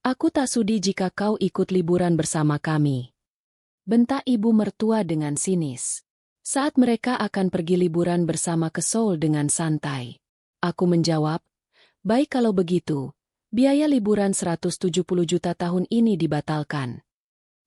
Aku tak sudi jika kau ikut liburan bersama kami. Bentak ibu mertua dengan sinis. Saat mereka akan pergi liburan bersama ke Seoul dengan santai. Aku menjawab, baik kalau begitu, biaya liburan 170 juta tahun ini dibatalkan.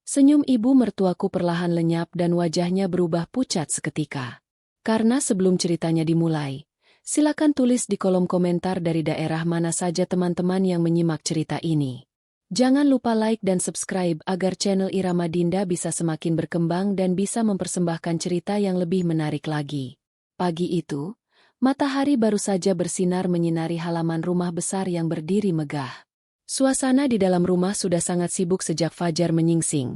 Senyum ibu mertuaku perlahan lenyap dan wajahnya berubah pucat seketika. Karena sebelum ceritanya dimulai, silakan tulis di kolom komentar dari daerah mana saja teman-teman yang menyimak cerita ini. Jangan lupa like dan subscribe agar channel Irama Dinda bisa semakin berkembang dan bisa mempersembahkan cerita yang lebih menarik lagi. Pagi itu, matahari baru saja bersinar menyinari halaman rumah besar yang berdiri megah. Suasana di dalam rumah sudah sangat sibuk sejak fajar menyingsing.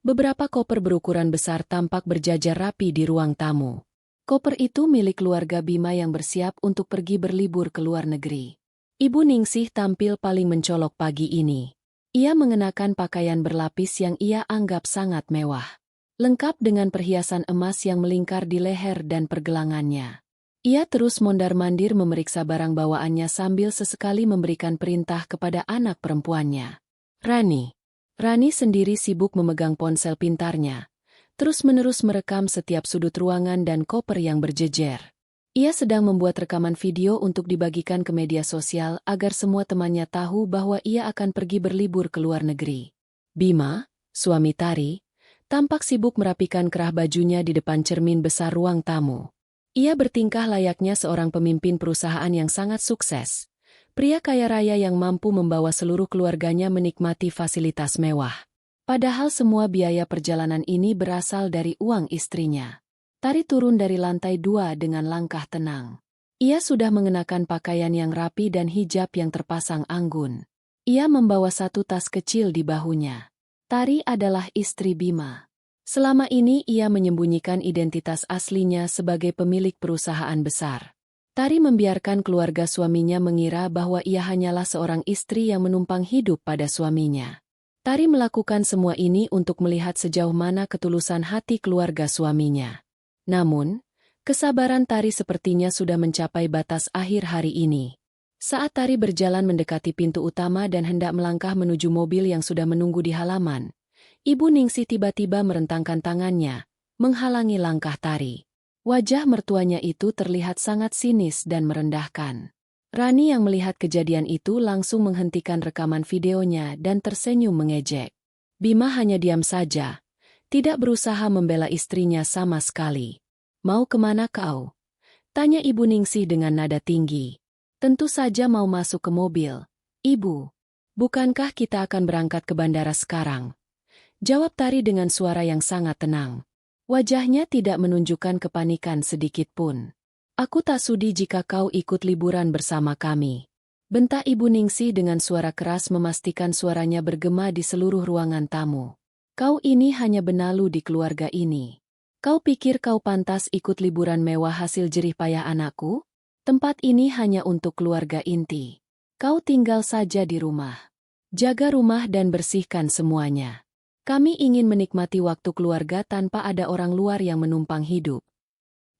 Beberapa koper berukuran besar tampak berjajar rapi di ruang tamu. Koper itu milik keluarga Bima yang bersiap untuk pergi berlibur ke luar negeri. Ibu Ningsih tampil paling mencolok pagi ini. Ia mengenakan pakaian berlapis yang ia anggap sangat mewah. Lengkap dengan perhiasan emas yang melingkar di leher dan pergelangannya. Ia terus mondar-mandir memeriksa barang bawaannya sambil sesekali memberikan perintah kepada anak perempuannya. Rani sendiri sibuk memegang ponsel pintarnya, terus-menerus merekam setiap sudut ruangan dan koper yang berjejer. Ia sedang membuat rekaman video untuk dibagikan ke media sosial agar semua temannya tahu bahwa ia akan pergi berlibur ke luar negeri. Bima, suami Tari, tampak sibuk merapikan kerah bajunya di depan cermin besar ruang tamu. Ia bertingkah layaknya seorang pemimpin perusahaan yang sangat sukses. Pria kaya raya yang mampu membawa seluruh keluarganya menikmati fasilitas mewah. Padahal semua biaya perjalanan ini berasal dari uang istrinya. Tari turun dari lantai 2 dengan langkah tenang. Ia sudah mengenakan pakaian yang rapi dan hijab yang terpasang anggun. Ia membawa satu tas kecil di bahunya. Tari adalah istri Bima. Selama ini ia menyembunyikan identitas aslinya sebagai pemilik perusahaan besar. Tari membiarkan keluarga suaminya mengira bahwa ia hanyalah seorang istri yang menumpang hidup pada suaminya. Tari melakukan semua ini untuk melihat sejauh mana ketulusan hati keluarga suaminya. Namun, kesabaran Tari sepertinya sudah mencapai batas akhir hari ini. Saat Tari berjalan mendekati pintu utama dan hendak melangkah menuju mobil yang sudah menunggu di halaman, Ibu Ningsih tiba-tiba merentangkan tangannya, menghalangi langkah Tari. Wajah mertuanya itu terlihat sangat sinis dan merendahkan. Rani yang melihat kejadian itu langsung menghentikan rekaman videonya dan tersenyum mengejek. Bima hanya diam saja. Tidak berusaha membela istrinya sama sekali. Mau kemana kau? Tanya Ibu Ningsih dengan nada tinggi. Tentu saja mau masuk ke mobil. Ibu, bukankah kita akan berangkat ke bandara sekarang? Jawab Tari dengan suara yang sangat tenang. Wajahnya tidak menunjukkan kepanikan sedikit pun. Aku tak sudi jika kau ikut liburan bersama kami. Bentak Ibu Ningsih dengan suara keras memastikan suaranya bergema di seluruh ruangan tamu. Kau ini hanya benalu di keluarga ini. Kau pikir kau pantas ikut liburan mewah hasil jerih payah anakku? Tempat ini hanya untuk keluarga inti. Kau tinggal saja di rumah. Jaga rumah dan bersihkan semuanya. Kami ingin menikmati waktu keluarga tanpa ada orang luar yang menumpang hidup.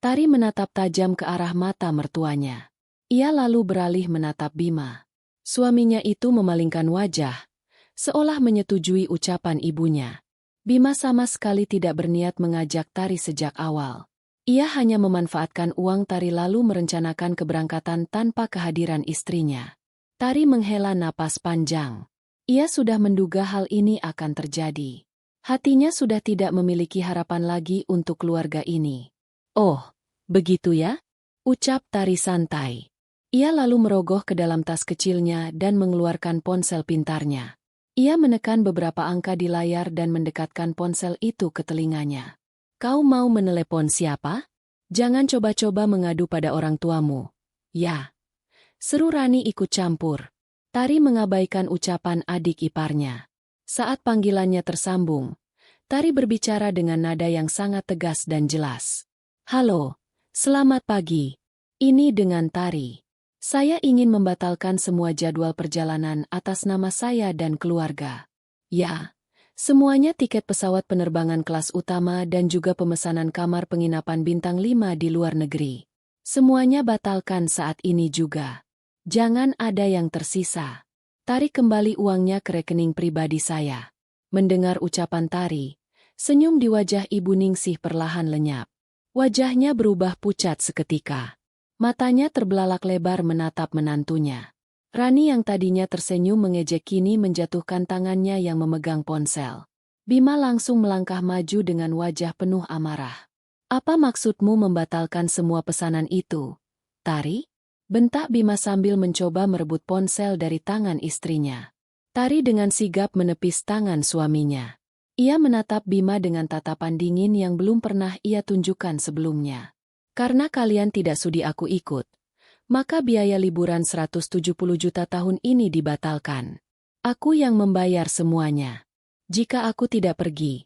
Tari menatap tajam ke arah mata mertuanya. Ia lalu beralih menatap Bima. Suaminya itu memalingkan wajah, seolah menyetujui ucapan ibunya. Bima sama sekali tidak berniat mengajak Tari sejak awal. Ia hanya memanfaatkan uang Tari lalu merencanakan keberangkatan tanpa kehadiran istrinya. Tari menghela napas panjang. Ia sudah menduga hal ini akan terjadi. Hatinya sudah tidak memiliki harapan lagi untuk keluarga ini. Oh, begitu ya? Ucap Tari santai. Ia lalu merogoh ke dalam tas kecilnya dan mengeluarkan ponsel pintarnya. Ia menekan beberapa angka di layar dan mendekatkan ponsel itu ke telinganya. Kau mau menelepon siapa? Jangan coba-coba mengadu pada orang tuamu. Ya. Seru Rani ikut campur. Tari mengabaikan ucapan adik iparnya. Saat panggilannya tersambung, Tari berbicara dengan nada yang sangat tegas dan jelas. Halo, selamat pagi. Ini dengan Tari. Saya ingin membatalkan semua jadwal perjalanan atas nama saya dan keluarga. Ya, semuanya tiket pesawat penerbangan kelas utama dan juga pemesanan kamar penginapan bintang 5 di luar negeri. Semuanya batalkan saat ini juga. Jangan ada yang tersisa. Tarik kembali uangnya ke rekening pribadi saya. Mendengar ucapan Tari, senyum di wajah Ibu Ningsih perlahan lenyap. Wajahnya berubah pucat seketika. Matanya terbelalak lebar menatap menantunya. Rani yang tadinya tersenyum mengejek kini menjatuhkan tangannya yang memegang ponsel. Bima langsung melangkah maju dengan wajah penuh amarah. Apa maksudmu membatalkan semua pesanan itu, Tari? Bentak Bima sambil mencoba merebut ponsel dari tangan istrinya. Tari dengan sigap menepis tangan suaminya. Ia menatap Bima dengan tatapan dingin yang belum pernah ia tunjukkan sebelumnya. Karena kalian tidak sudi aku ikut, maka biaya liburan 170 juta tahun ini dibatalkan. Aku yang membayar semuanya. Jika aku tidak pergi,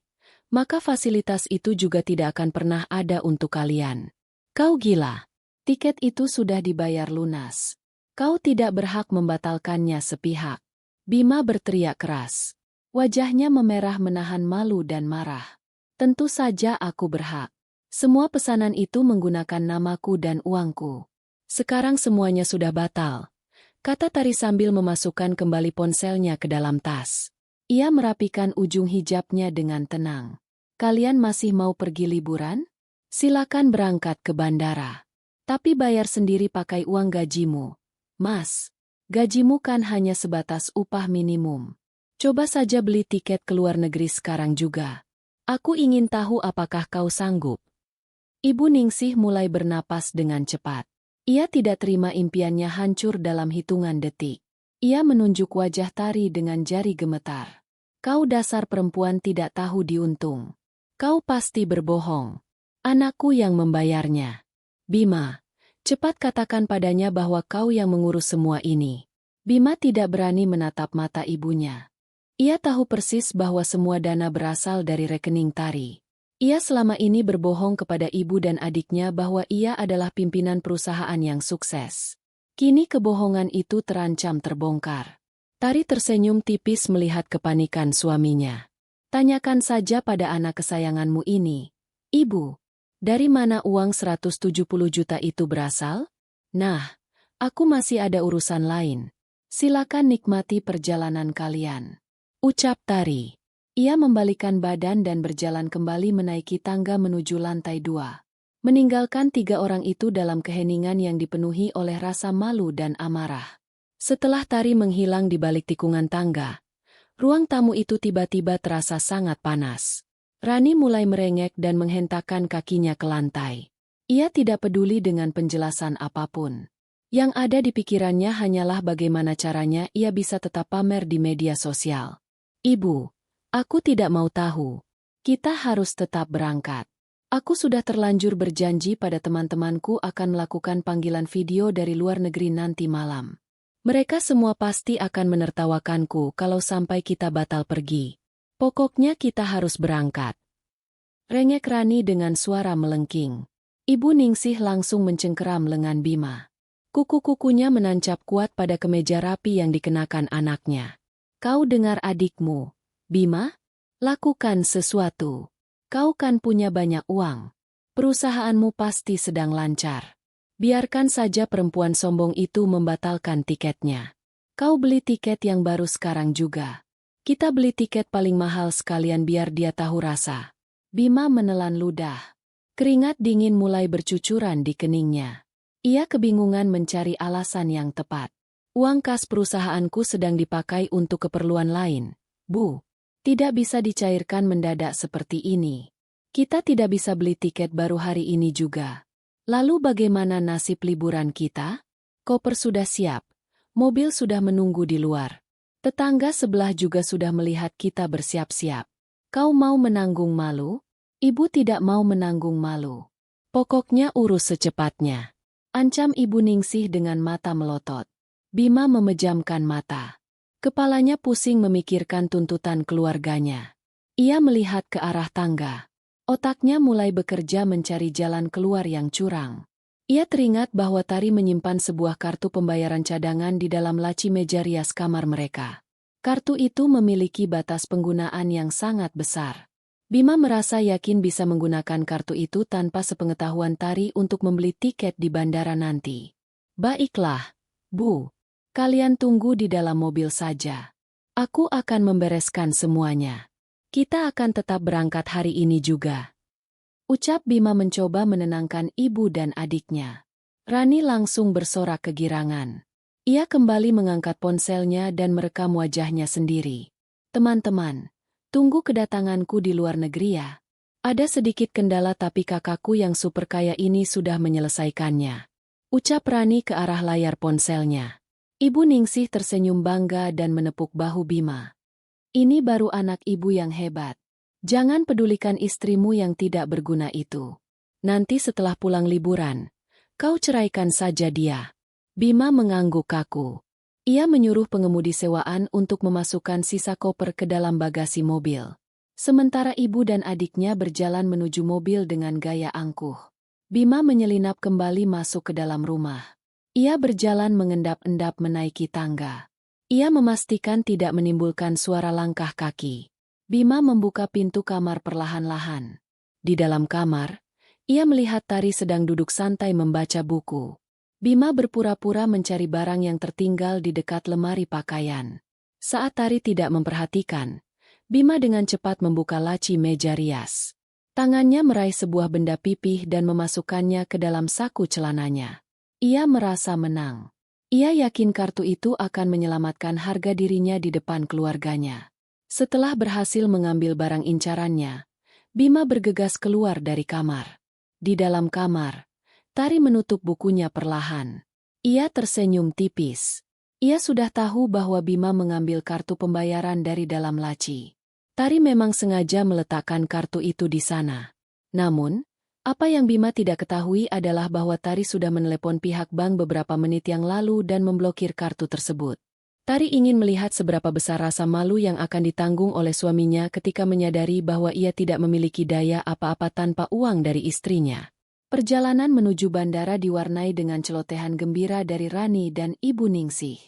maka fasilitas itu juga tidak akan pernah ada untuk kalian. Kau gila. Tiket itu sudah dibayar lunas. Kau tidak berhak membatalkannya sepihak. Bima berteriak keras. Wajahnya memerah menahan malu dan marah. Tentu saja aku berhak. Semua pesanan itu menggunakan namaku dan uangku. Sekarang semuanya sudah batal, kata Tari sambil memasukkan kembali ponselnya ke dalam tas. Ia merapikan ujung hijabnya dengan tenang. Kalian masih mau pergi liburan? Silakan berangkat ke bandara. Tapi bayar sendiri pakai uang gajimu. Mas, gajimu kan hanya sebatas upah minimum. Coba saja beli tiket ke luar negeri sekarang juga. Aku ingin tahu apakah kau sanggup. Ibu Ningsih mulai bernapas dengan cepat. Ia tidak terima impiannya hancur dalam hitungan detik. Ia menunjuk wajah Tari dengan jari gemetar. Kau dasar perempuan tidak tahu diuntung. Kau pasti berbohong. Anakku yang membayarnya. Bima, cepat katakan padanya bahwa kau yang mengurus semua ini. Bima tidak berani menatap mata ibunya. Ia tahu persis bahwa semua dana berasal dari rekening Tari. Ia selama ini berbohong kepada ibu dan adiknya bahwa ia adalah pimpinan perusahaan yang sukses. Kini kebohongan itu terancam terbongkar. Tari tersenyum tipis melihat kepanikan suaminya. Tanyakan saja pada anak kesayanganmu ini. Ibu, dari mana uang 170 juta itu berasal? Nah, aku masih ada urusan lain. Silakan nikmati perjalanan kalian. Ucap Tari. Ia membalikan badan dan berjalan kembali menaiki tangga menuju lantai 2. Meninggalkan 3 orang itu dalam keheningan yang dipenuhi oleh rasa malu dan amarah. Setelah Tari menghilang di balik tikungan tangga, ruang tamu itu tiba-tiba terasa sangat panas. Rani mulai merengek dan menghentakkan kakinya ke lantai. Ia tidak peduli dengan penjelasan apapun. Yang ada di pikirannya hanyalah bagaimana caranya ia bisa tetap pamer di media sosial. Ibu, aku tidak mau tahu. Kita harus tetap berangkat. Aku sudah terlanjur berjanji pada teman-temanku akan melakukan panggilan video dari luar negeri nanti malam. Mereka semua pasti akan menertawakanku kalau sampai kita batal pergi. Pokoknya kita harus berangkat. Rengek Rani dengan suara melengking. Ibu Ningsih langsung mencengkeram lengan Bima. Kuku-kukunya menancap kuat pada kemeja rapi yang dikenakan anaknya. Kau dengar adikmu, Bima? Lakukan sesuatu. Kau kan punya banyak uang. Perusahaanmu pasti sedang lancar. Biarkan saja perempuan sombong itu membatalkan tiketnya. Kau beli tiket yang baru sekarang juga. Kita beli tiket paling mahal sekalian biar dia tahu rasa. Bima menelan ludah. Keringat dingin mulai bercucuran di keningnya. Ia kebingungan mencari alasan yang tepat. Uang kas perusahaanku sedang dipakai untuk keperluan lain, Bu. Tidak bisa dicairkan mendadak seperti ini. Kita tidak bisa beli tiket baru hari ini juga. Lalu bagaimana nasib liburan kita? Koper sudah siap. Mobil sudah menunggu di luar. Tetangga sebelah juga sudah melihat kita bersiap-siap. Kau mau menanggung malu? Ibu tidak mau menanggung malu. Pokoknya urus secepatnya. Ancam Ibu Ningsih dengan mata melotot. Bima memejamkan mata. Kepalanya pusing memikirkan tuntutan keluarganya. Ia melihat ke arah tangga. Otaknya mulai bekerja mencari jalan keluar yang curang. Ia teringat bahwa Tari menyimpan sebuah kartu pembayaran cadangan di dalam laci meja rias kamar mereka. Kartu itu memiliki batas penggunaan yang sangat besar. Bima merasa yakin bisa menggunakan kartu itu tanpa sepengetahuan Tari untuk membeli tiket di bandara nanti. Baiklah, Bu. Kalian tunggu di dalam mobil saja. Aku akan membereskan semuanya. Kita akan tetap berangkat hari ini juga. Ucap Bima mencoba menenangkan ibu dan adiknya. Rani langsung bersorak kegirangan. Ia kembali mengangkat ponselnya dan merekam wajahnya sendiri. Teman-teman, tunggu kedatanganku di luar negeri ya. Ada sedikit kendala tapi kakakku yang super kaya ini sudah menyelesaikannya. Ucap Rani ke arah layar ponselnya. Ibu Ningsih tersenyum bangga dan menepuk bahu Bima. Ini baru anak ibu yang hebat. Jangan pedulikan istrimu yang tidak berguna itu. Nanti setelah pulang liburan, kau ceraikan saja dia. Bima mengangguk kaku. Ia menyuruh pengemudi sewaan untuk memasukkan sisa koper ke dalam bagasi mobil. Sementara ibu dan adiknya berjalan menuju mobil dengan gaya angkuh. Bima menyelinap kembali masuk ke dalam rumah. Ia berjalan mengendap-endap menaiki tangga. Ia memastikan tidak menimbulkan suara langkah kaki. Bima membuka pintu kamar perlahan-lahan. Di dalam kamar, ia melihat Tari sedang duduk santai membaca buku. Bima berpura-pura mencari barang yang tertinggal di dekat lemari pakaian. Saat Tari tidak memperhatikan, Bima dengan cepat membuka laci meja rias. Tangannya meraih sebuah benda pipih dan memasukkannya ke dalam saku celananya. Ia merasa menang. Ia yakin kartu itu akan menyelamatkan harga dirinya di depan keluarganya. Setelah berhasil mengambil barang incarannya, Bima bergegas keluar dari kamar. Di dalam kamar, Tari menutup bukunya perlahan. Ia tersenyum tipis. Ia sudah tahu bahwa Bima mengambil kartu pembayaran dari dalam laci. Tari memang sengaja meletakkan kartu itu di sana. Namun, apa yang Bima tidak ketahui adalah bahwa Tari sudah menelepon pihak bank beberapa menit yang lalu dan memblokir kartu tersebut. Tari ingin melihat seberapa besar rasa malu yang akan ditanggung oleh suaminya ketika menyadari bahwa ia tidak memiliki daya apa-apa tanpa uang dari istrinya. Perjalanan menuju bandara diwarnai dengan celotehan gembira dari Rani dan Ibu Ningsih.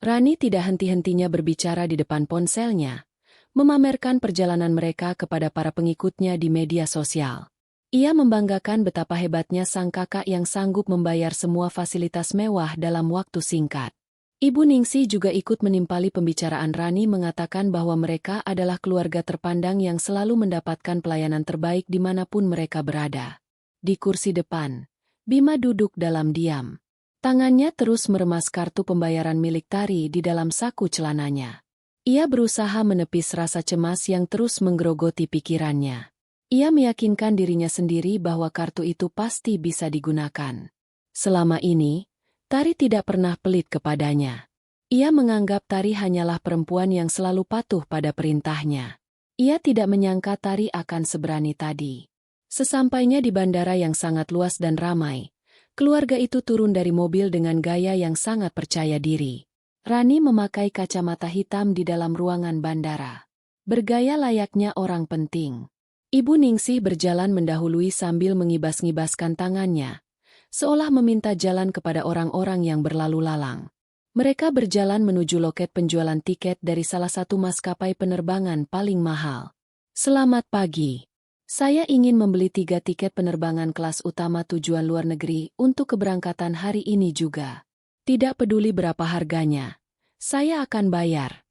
Rani tidak henti-hentinya berbicara di depan ponselnya, memamerkan perjalanan mereka kepada para pengikutnya di media sosial. Ia membanggakan betapa hebatnya sang kakak yang sanggup membayar semua fasilitas mewah dalam waktu singkat. Ibu Ningsih juga ikut menimpali pembicaraan Rani mengatakan bahwa mereka adalah keluarga terpandang yang selalu mendapatkan pelayanan terbaik dimanapun mereka berada. Di kursi depan, Bima duduk dalam diam. Tangannya terus meremas kartu pembayaran milik Tari di dalam saku celananya. Ia berusaha menepis rasa cemas yang terus menggerogoti pikirannya. Ia meyakinkan dirinya sendiri bahwa kartu itu pasti bisa digunakan. Selama ini, Tari tidak pernah pelit kepadanya. Ia menganggap Tari hanyalah perempuan yang selalu patuh pada perintahnya. Ia tidak menyangka Tari akan seberani tadi. Sesampainya di bandara yang sangat luas dan ramai, keluarga itu turun dari mobil dengan gaya yang sangat percaya diri. Rani memakai kacamata hitam di dalam ruangan bandara. Bergaya layaknya orang penting. Ibu Ningsih berjalan mendahului sambil mengibas-ngibaskan tangannya, seolah meminta jalan kepada orang-orang yang berlalu lalang. Mereka berjalan menuju loket penjualan tiket dari salah satu maskapai penerbangan paling mahal. Selamat pagi. Saya ingin membeli 3 tiket penerbangan kelas utama tujuan luar negeri untuk keberangkatan hari ini juga. Tidak peduli berapa harganya, saya akan bayar.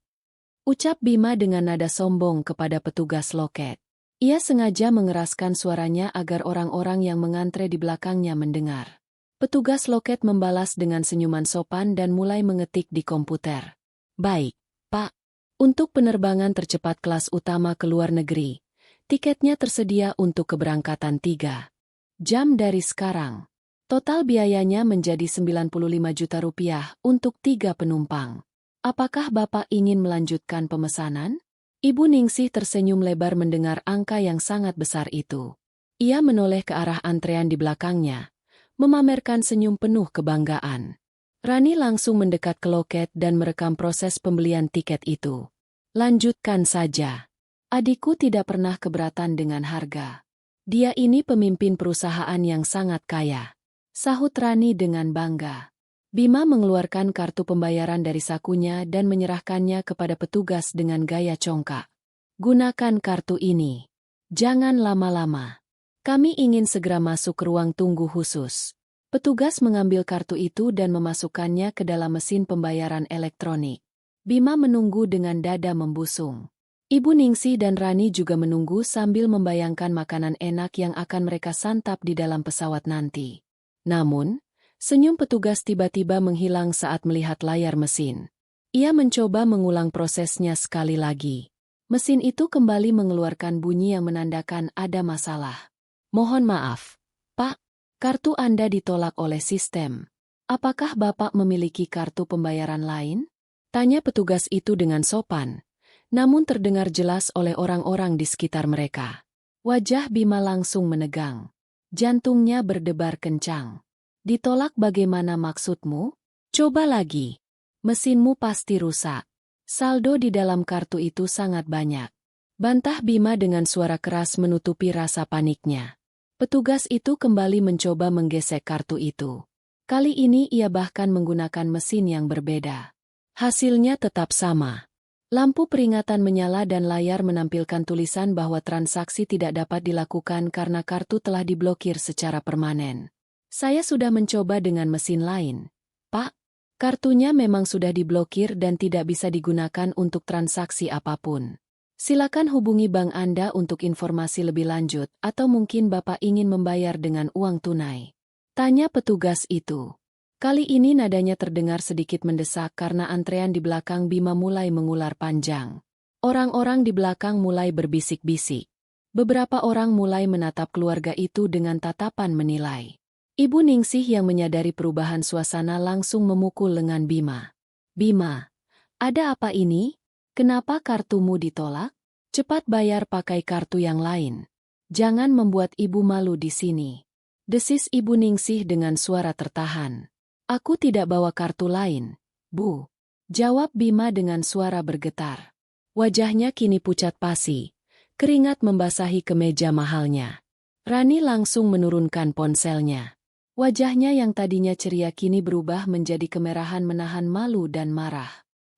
Ucap Bima dengan nada sombong kepada petugas loket. Ia sengaja mengeraskan suaranya agar orang-orang yang mengantre di belakangnya mendengar. Petugas loket membalas dengan senyuman sopan dan mulai mengetik di komputer. Baik, Pak. Untuk penerbangan tercepat kelas utama ke luar negeri, tiketnya tersedia untuk keberangkatan 3 jam dari sekarang. Total biayanya menjadi 95 juta rupiah untuk 3 penumpang. Apakah Bapak ingin melanjutkan pemesanan? Ibu Ningsih tersenyum lebar mendengar angka yang sangat besar itu. Ia menoleh ke arah antrean di belakangnya, memamerkan senyum penuh kebanggaan. Rani langsung mendekat ke loket dan merekam proses pembelian tiket itu. Lanjutkan saja. Adikku tidak pernah keberatan dengan harga. Dia ini pemimpin perusahaan yang sangat kaya. Sahut Rani dengan bangga. Bima mengeluarkan kartu pembayaran dari sakunya dan menyerahkannya kepada petugas dengan gaya congkak. Gunakan kartu ini. Jangan lama-lama. Kami ingin segera masuk ke ruang tunggu khusus. Petugas mengambil kartu itu dan memasukkannya ke dalam mesin pembayaran elektronik. Bima menunggu dengan dada membusung. Ibu Ningsih dan Rani juga menunggu sambil membayangkan makanan enak yang akan mereka santap di dalam pesawat nanti. Namun, senyum petugas tiba-tiba menghilang saat melihat layar mesin. Ia mencoba mengulang prosesnya sekali lagi. Mesin itu kembali mengeluarkan bunyi yang menandakan ada masalah. Mohon maaf, Pak, kartu Anda ditolak oleh sistem. Apakah Bapak memiliki kartu pembayaran lain? Tanya petugas itu dengan sopan, namun terdengar jelas oleh orang-orang di sekitar mereka. Wajah Bima langsung menegang. Jantungnya berdebar kencang. Ditolak bagaimana maksudmu? Coba lagi. Mesinmu pasti rusak. Saldo di dalam kartu itu sangat banyak. Bantah Bima dengan suara keras menutupi rasa paniknya. Petugas itu kembali mencoba menggesek kartu itu. Kali ini ia bahkan menggunakan mesin yang berbeda. Hasilnya tetap sama. Lampu peringatan menyala dan layar menampilkan tulisan bahwa transaksi tidak dapat dilakukan karena kartu telah diblokir secara permanen. Saya sudah mencoba dengan mesin lain. Pak, kartunya memang sudah diblokir dan tidak bisa digunakan untuk transaksi apapun. Silakan hubungi bank Anda untuk informasi lebih lanjut atau mungkin Bapak ingin membayar dengan uang tunai. Tanya petugas itu. Kali ini nadanya terdengar sedikit mendesak karena antrean di belakang Bima mulai mengular panjang. Orang-orang di belakang mulai berbisik-bisik. Beberapa orang mulai menatap keluarga itu dengan tatapan menilai. Ibu Ningsih yang menyadari perubahan suasana langsung memukul lengan Bima. Bima, ada apa ini? Kenapa kartumu ditolak? Cepat bayar pakai kartu yang lain. Jangan membuat ibu malu di sini. Desis Ibu Ningsih dengan suara tertahan. Aku tidak bawa kartu lain, Bu. Jawab Bima dengan suara bergetar. Wajahnya kini pucat pasi. Keringat membasahi kemeja mahalnya. Rani langsung menurunkan ponselnya. Wajahnya yang tadinya ceria kini berubah menjadi kemerahan menahan malu dan marah.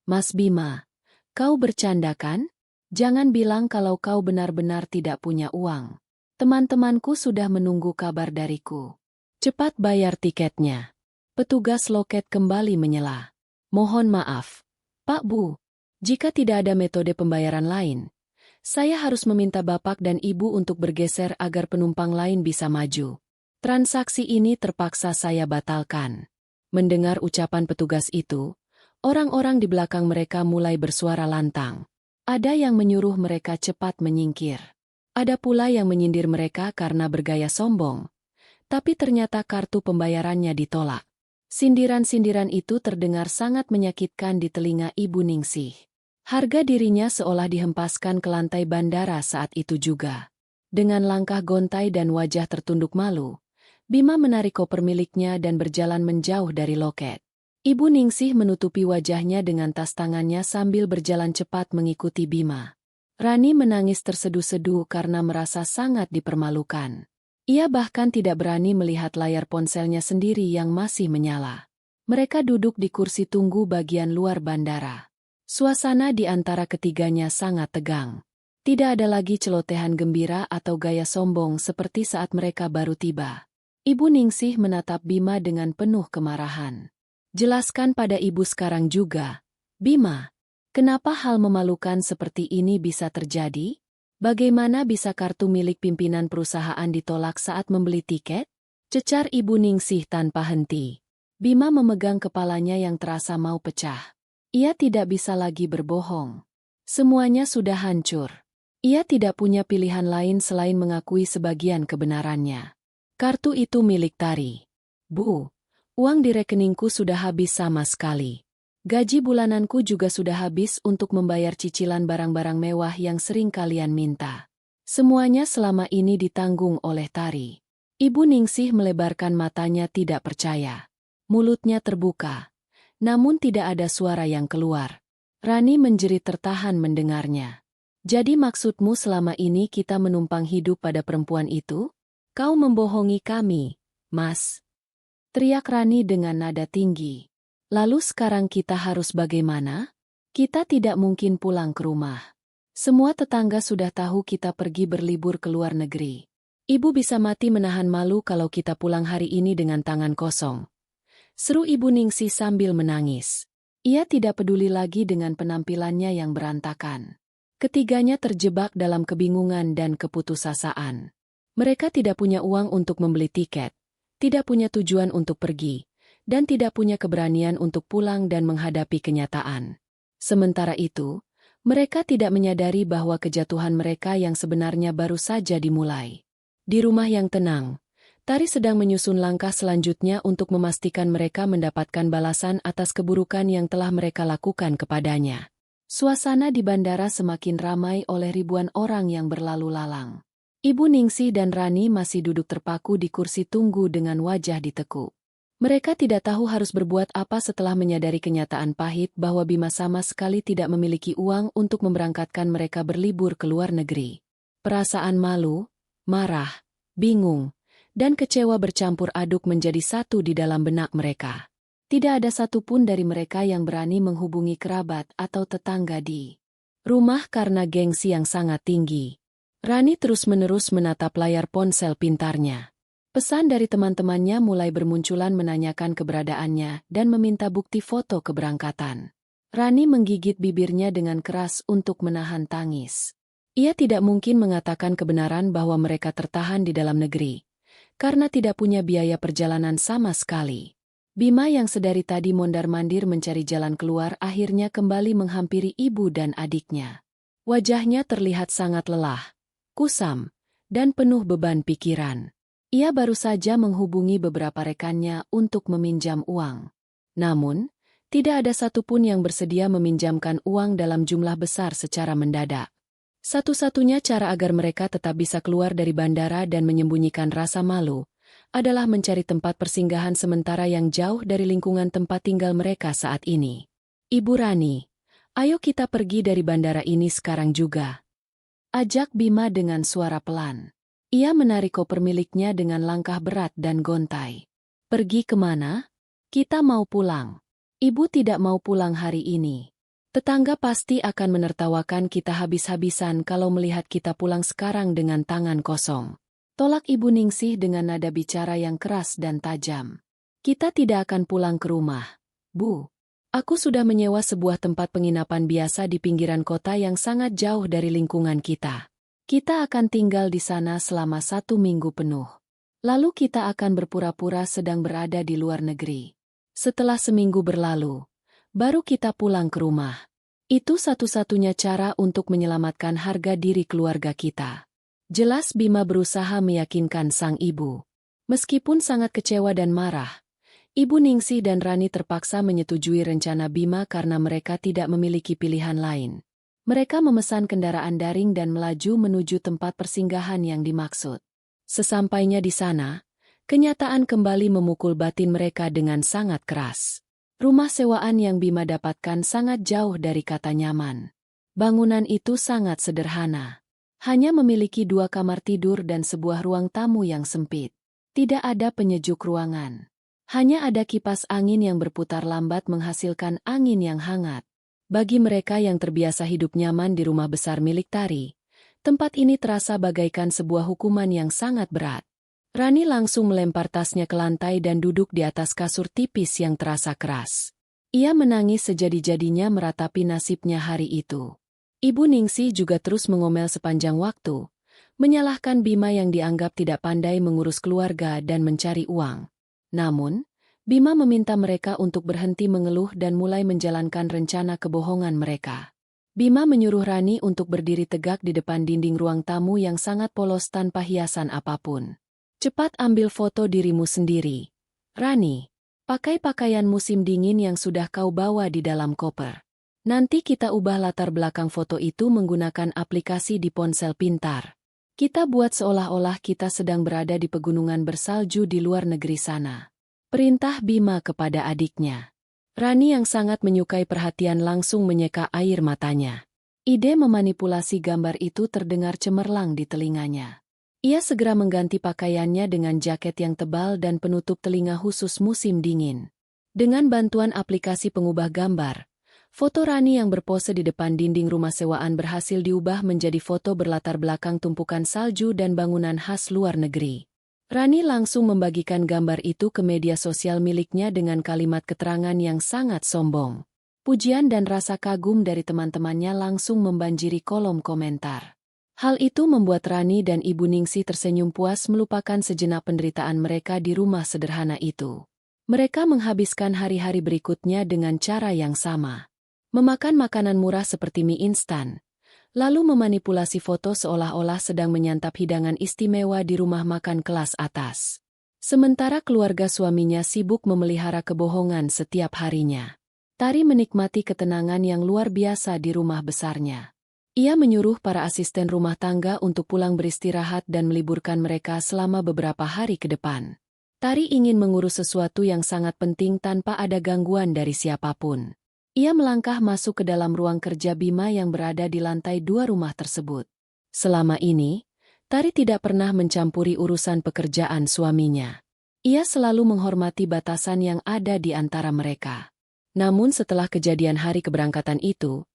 Mas Bima, kau bercanda kan? Jangan bilang kalau kau benar-benar tidak punya uang. Teman-temanku sudah menunggu kabar dariku. Cepat bayar tiketnya. Petugas loket kembali menyela. Mohon maaf, Pak Bu. Jika tidak ada metode pembayaran lain, saya harus meminta Bapak dan Ibu untuk bergeser agar penumpang lain bisa maju. Transaksi ini terpaksa saya batalkan. Mendengar ucapan petugas itu, orang-orang di belakang mereka mulai bersuara lantang. Ada yang menyuruh mereka cepat menyingkir. Ada pula yang menyindir mereka karena bergaya sombong. Tapi ternyata kartu pembayarannya ditolak. Sindiran-sindiran itu terdengar sangat menyakitkan di telinga Ibu Ningsih. Harga dirinya seolah dihempaskan ke lantai bandara saat itu juga. Dengan langkah gontai dan wajah tertunduk malu, Bima menarik koper miliknya dan berjalan menjauh dari loket. Ibu Ningsih menutupi wajahnya dengan tas tangannya sambil berjalan cepat mengikuti Bima. Rani menangis terseduh-seduh karena merasa sangat dipermalukan. Ia bahkan tidak berani melihat layar ponselnya sendiri yang masih menyala. Mereka duduk di kursi tunggu bagian luar bandara. Suasana di antara ketiganya sangat tegang. Tidak ada lagi celotehan gembira atau gaya sombong seperti saat mereka baru tiba. Ibu Ningsih menatap Bima dengan penuh kemarahan. Jelaskan pada ibu sekarang juga. Bima, kenapa hal memalukan seperti ini bisa terjadi? Bagaimana bisa kartu milik pimpinan perusahaan ditolak saat membeli tiket? Cecar Ibu Ningsih tanpa henti. Bima memegang kepalanya yang terasa mau pecah. Ia tidak bisa lagi berbohong. Semuanya sudah hancur. Ia tidak punya pilihan lain selain mengakui sebagian kebenarannya. Kartu itu milik Tari. Bu, uang di rekeningku sudah habis sama sekali. Gaji bulananku juga sudah habis untuk membayar cicilan barang-barang mewah yang sering kalian minta. Semuanya selama ini ditanggung oleh Tari. Ibu Ningsih melebarkan matanya tidak percaya. Mulutnya terbuka. Namun tidak ada suara yang keluar. Rani menjerit tertahan mendengarnya. Jadi maksudmu selama ini kita menumpang hidup pada perempuan itu? Kau membohongi kami, Mas. Teriak Rani dengan nada tinggi. Lalu sekarang kita harus bagaimana? Kita tidak mungkin pulang ke rumah. Semua tetangga sudah tahu kita pergi berlibur ke luar negeri. Ibu bisa mati menahan malu kalau kita pulang hari ini dengan tangan kosong. Seru Ibu Ningsih sambil menangis. Ia tidak peduli lagi dengan penampilannya yang berantakan. Ketiganya terjebak dalam kebingungan dan keputusasaan. Mereka tidak punya uang untuk membeli tiket, tidak punya tujuan untuk pergi, dan tidak punya keberanian untuk pulang dan menghadapi kenyataan. Sementara itu, mereka tidak menyadari bahwa kejatuhan mereka yang sebenarnya baru saja dimulai. Di rumah yang tenang, Tari sedang menyusun langkah selanjutnya untuk memastikan mereka mendapatkan balasan atas keburukan yang telah mereka lakukan kepadanya. Suasana di bandara semakin ramai oleh ribuan orang yang berlalu lalang. Ibu Ningsih dan Rani masih duduk terpaku di kursi tunggu dengan wajah ditekuk. Mereka tidak tahu harus berbuat apa setelah menyadari kenyataan pahit bahwa Bima sama sekali tidak memiliki uang untuk memberangkatkan mereka berlibur ke luar negeri. Perasaan malu, marah, bingung, dan kecewa bercampur aduk menjadi satu di dalam benak mereka. Tidak ada satupun dari mereka yang berani menghubungi kerabat atau tetangga di rumah karena gengsi yang sangat tinggi. Rani terus-menerus menatap layar ponsel pintarnya. Pesan dari teman-temannya mulai bermunculan menanyakan keberadaannya dan meminta bukti foto keberangkatan. Rani menggigit bibirnya dengan keras untuk menahan tangis. Ia tidak mungkin mengatakan kebenaran bahwa mereka tertahan di dalam negeri, karena tidak punya biaya perjalanan sama sekali. Bima yang sedari tadi mondar-mandir mencari jalan keluar akhirnya kembali menghampiri ibu dan adiknya. Wajahnya terlihat sangat lelah, kusam, dan penuh beban pikiran. Ia baru saja menghubungi beberapa rekannya untuk meminjam uang. Namun, tidak ada satupun yang bersedia meminjamkan uang dalam jumlah besar secara mendadak. Satu-satunya cara agar mereka tetap bisa keluar dari bandara dan menyembunyikan rasa malu adalah mencari tempat persinggahan sementara yang jauh dari lingkungan tempat tinggal mereka saat ini. Ibu Rani, ayo kita pergi dari bandara ini sekarang juga. Ajak Bima dengan suara pelan. Ia menarik koper miliknya dengan langkah berat dan gontai. Pergi kemana? Kita mau pulang. Ibu tidak mau pulang hari ini. Tetangga pasti akan menertawakan kita habis-habisan kalau melihat kita pulang sekarang dengan tangan kosong. Tolak Ibu Ningsih dengan nada bicara yang keras dan tajam. Kita tidak akan pulang ke rumah, Bu. Aku sudah menyewa sebuah tempat penginapan biasa di pinggiran kota yang sangat jauh dari lingkungan kita. Kita akan tinggal di sana selama 1 minggu penuh. Lalu kita akan berpura-pura sedang berada di luar negeri. Setelah seminggu berlalu, baru kita pulang ke rumah. Itu satu-satunya cara untuk menyelamatkan harga diri keluarga kita. Jelas Bima berusaha meyakinkan sang ibu. Meskipun sangat kecewa dan marah, Ibu Ningsih dan Rani terpaksa menyetujui rencana Bima karena mereka tidak memiliki pilihan lain. Mereka memesan kendaraan daring dan melaju menuju tempat persinggahan yang dimaksud. Sesampainya di sana, kenyataan kembali memukul batin mereka dengan sangat keras. Rumah sewaan yang Bima dapatkan sangat jauh dari kata nyaman. Bangunan itu sangat sederhana. Hanya memiliki 2 kamar tidur dan sebuah ruang tamu yang sempit. Tidak ada penyejuk ruangan. Hanya ada kipas angin yang berputar lambat menghasilkan angin yang hangat. Bagi mereka yang terbiasa hidup nyaman di rumah besar milik Tari, tempat ini terasa bagaikan sebuah hukuman yang sangat berat. Rani langsung melempar tasnya ke lantai dan duduk di atas kasur tipis yang terasa keras. Ia menangis sejadi-jadinya meratapi nasibnya hari itu. Ibu Ningsih juga terus mengomel sepanjang waktu, menyalahkan Bima yang dianggap tidak pandai mengurus keluarga dan mencari uang. Namun, Bima meminta mereka untuk berhenti mengeluh dan mulai menjalankan rencana kebohongan mereka. Bima menyuruh Rani untuk berdiri tegak di depan dinding ruang tamu yang sangat polos tanpa hiasan apapun. Cepat ambil foto dirimu sendiri. Rani, pakai pakaian musim dingin yang sudah kau bawa di dalam koper. Nanti kita ubah latar belakang foto itu menggunakan aplikasi di ponsel pintar. Kita buat seolah-olah kita sedang berada di pegunungan bersalju di luar negeri sana. Perintah Bima kepada adiknya. Rani yang sangat menyukai perhatian langsung menyeka air matanya. Ide memanipulasi gambar itu terdengar cemerlang di telinganya. Ia segera mengganti pakaiannya dengan jaket yang tebal dan penutup telinga khusus musim dingin. Dengan bantuan aplikasi pengubah gambar, Foto Rani yang berpose di depan dinding rumah sewaan berhasil diubah menjadi foto berlatar belakang tumpukan salju dan bangunan khas luar negeri. Rani langsung membagikan gambar itu ke media sosial miliknya dengan kalimat keterangan yang sangat sombong. Pujian dan rasa kagum dari teman-temannya langsung membanjiri kolom komentar. Hal itu membuat Rani dan Ibu Ningsih tersenyum puas melupakan sejenak penderitaan mereka di rumah sederhana itu. Mereka menghabiskan hari-hari berikutnya dengan cara yang sama. Memakan makanan murah seperti mie instan, lalu memanipulasi foto seolah-olah sedang menyantap hidangan istimewa di rumah makan kelas atas. Sementara keluarga suaminya sibuk memelihara kebohongan setiap harinya. Tari menikmati ketenangan yang luar biasa di rumah besarnya. Ia menyuruh para asisten rumah tangga untuk pulang beristirahat dan meliburkan mereka selama beberapa hari ke depan. Tari ingin mengurus sesuatu yang sangat penting tanpa ada gangguan dari siapapun. Ia melangkah masuk ke dalam ruang kerja Bima yang berada di lantai 2 rumah tersebut. Selama ini, Tari tidak pernah mencampuri urusan pekerjaan suaminya. Ia selalu menghormati batasan yang ada di antara mereka. Namun setelah kejadian hari keberangkatan itu,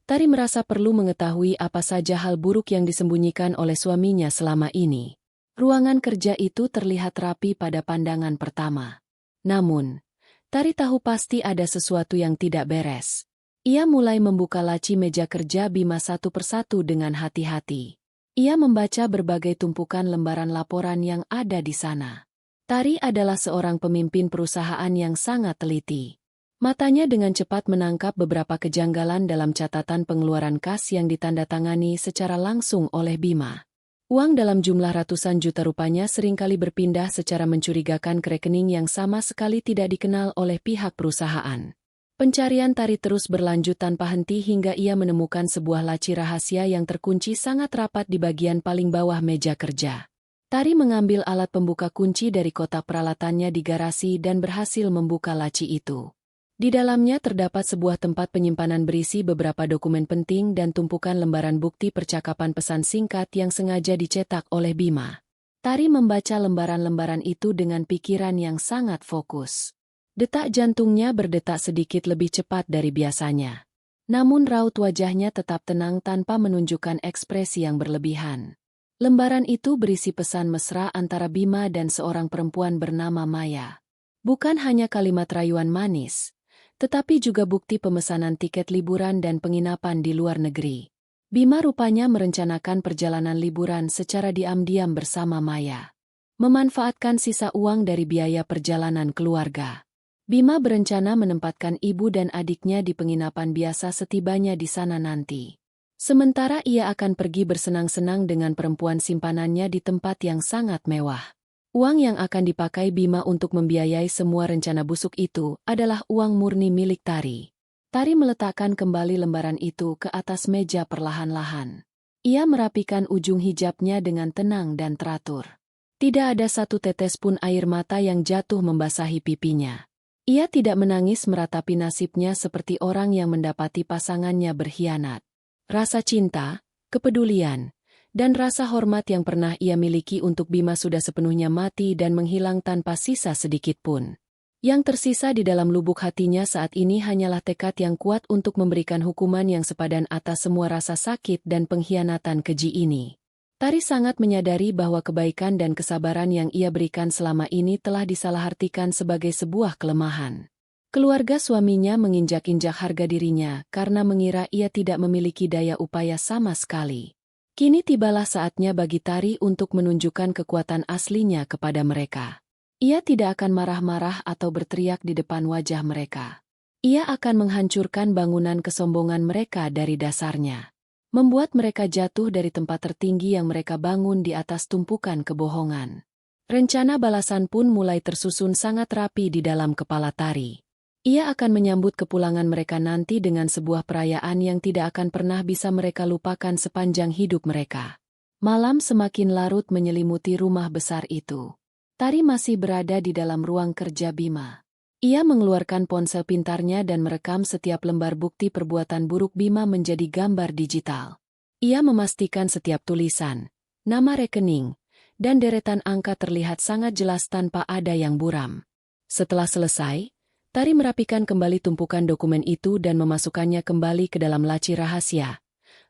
Tari merasa perlu mengetahui apa saja hal buruk yang disembunyikan oleh suaminya selama ini. Ruangan kerja itu terlihat rapi pada pandangan pertama. Namun, Tari tahu pasti ada sesuatu yang tidak beres. Ia mulai membuka laci meja kerja Bima satu persatu dengan hati-hati. Ia membaca berbagai tumpukan lembaran laporan yang ada di sana. Tari adalah seorang pemimpin perusahaan yang sangat teliti. Matanya dengan cepat menangkap beberapa kejanggalan dalam catatan pengeluaran kas yang ditandatangani secara langsung oleh Bima. Uang dalam jumlah ratusan juta rupanya seringkali berpindah secara mencurigakan ke rekening yang sama sekali tidak dikenal oleh pihak perusahaan. Pencarian Tari terus berlanjut tanpa henti hingga ia menemukan sebuah laci rahasia yang terkunci sangat rapat di bagian paling bawah meja kerja. Tari mengambil alat pembuka kunci dari kotak peralatannya di garasi dan berhasil membuka laci itu. Di dalamnya terdapat sebuah tempat penyimpanan berisi beberapa dokumen penting dan tumpukan lembaran bukti percakapan pesan singkat yang sengaja dicetak oleh Bima. Tari membaca lembaran-lembaran itu dengan pikiran yang sangat fokus. Detak jantungnya berdetak sedikit lebih cepat dari biasanya. Namun raut wajahnya tetap tenang tanpa menunjukkan ekspresi yang berlebihan. Lembaran itu berisi pesan mesra antara Bima dan seorang perempuan bernama Maya. Bukan hanya kalimat rayuan manis, tetapi juga bukti pemesanan tiket liburan dan penginapan di luar negeri. Bima rupanya merencanakan perjalanan liburan secara diam-diam bersama Maya. Memanfaatkan sisa uang dari biaya perjalanan keluarga. Bima berencana menempatkan ibu dan adiknya di penginapan biasa setibanya di sana nanti. Sementara ia akan pergi bersenang-senang dengan perempuan simpanannya di tempat yang sangat mewah. Uang yang akan dipakai Bima untuk membiayai semua rencana busuk itu adalah uang murni milik Tari. Tari meletakkan kembali lembaran itu ke atas meja perlahan-lahan. Ia merapikan ujung hijabnya dengan tenang dan teratur. Tidak ada satu tetes pun air mata yang jatuh membasahi pipinya. Ia tidak menangis meratapi nasibnya seperti orang yang mendapati pasangannya berkhianat. Rasa cinta, kepedulian, dan rasa hormat yang pernah ia miliki untuk Bima sudah sepenuhnya mati dan menghilang tanpa sisa sedikit pun. Yang tersisa di dalam lubuk hatinya saat ini hanyalah tekad yang kuat untuk memberikan hukuman yang sepadan atas semua rasa sakit dan pengkhianatan keji ini. Tari sangat menyadari bahwa kebaikan dan kesabaran yang ia berikan selama ini telah disalahartikan sebagai sebuah kelemahan. Keluarga suaminya menginjak-injak harga dirinya karena mengira ia tidak memiliki daya upaya sama sekali. Kini tibalah saatnya bagi Tari untuk menunjukkan kekuatan aslinya kepada mereka. Ia tidak akan marah-marah atau berteriak di depan wajah mereka. Ia akan menghancurkan bangunan kesombongan mereka dari dasarnya. Membuat mereka jatuh dari tempat tertinggi yang mereka bangun di atas tumpukan kebohongan. Rencana balasan pun mulai tersusun sangat rapi di dalam kepala Tari. Ia akan menyambut kepulangan mereka nanti dengan sebuah perayaan yang tidak akan pernah bisa mereka lupakan sepanjang hidup mereka. Malam semakin larut menyelimuti rumah besar itu. Tari masih berada di dalam ruang kerja Bima. Ia mengeluarkan ponsel pintarnya dan merekam setiap lembar bukti perbuatan buruk Bima menjadi gambar digital. Ia memastikan setiap tulisan, nama rekening, dan deretan angka terlihat sangat jelas tanpa ada yang buram. Setelah selesai, Tari merapikan kembali tumpukan dokumen itu dan memasukkannya kembali ke dalam laci rahasia,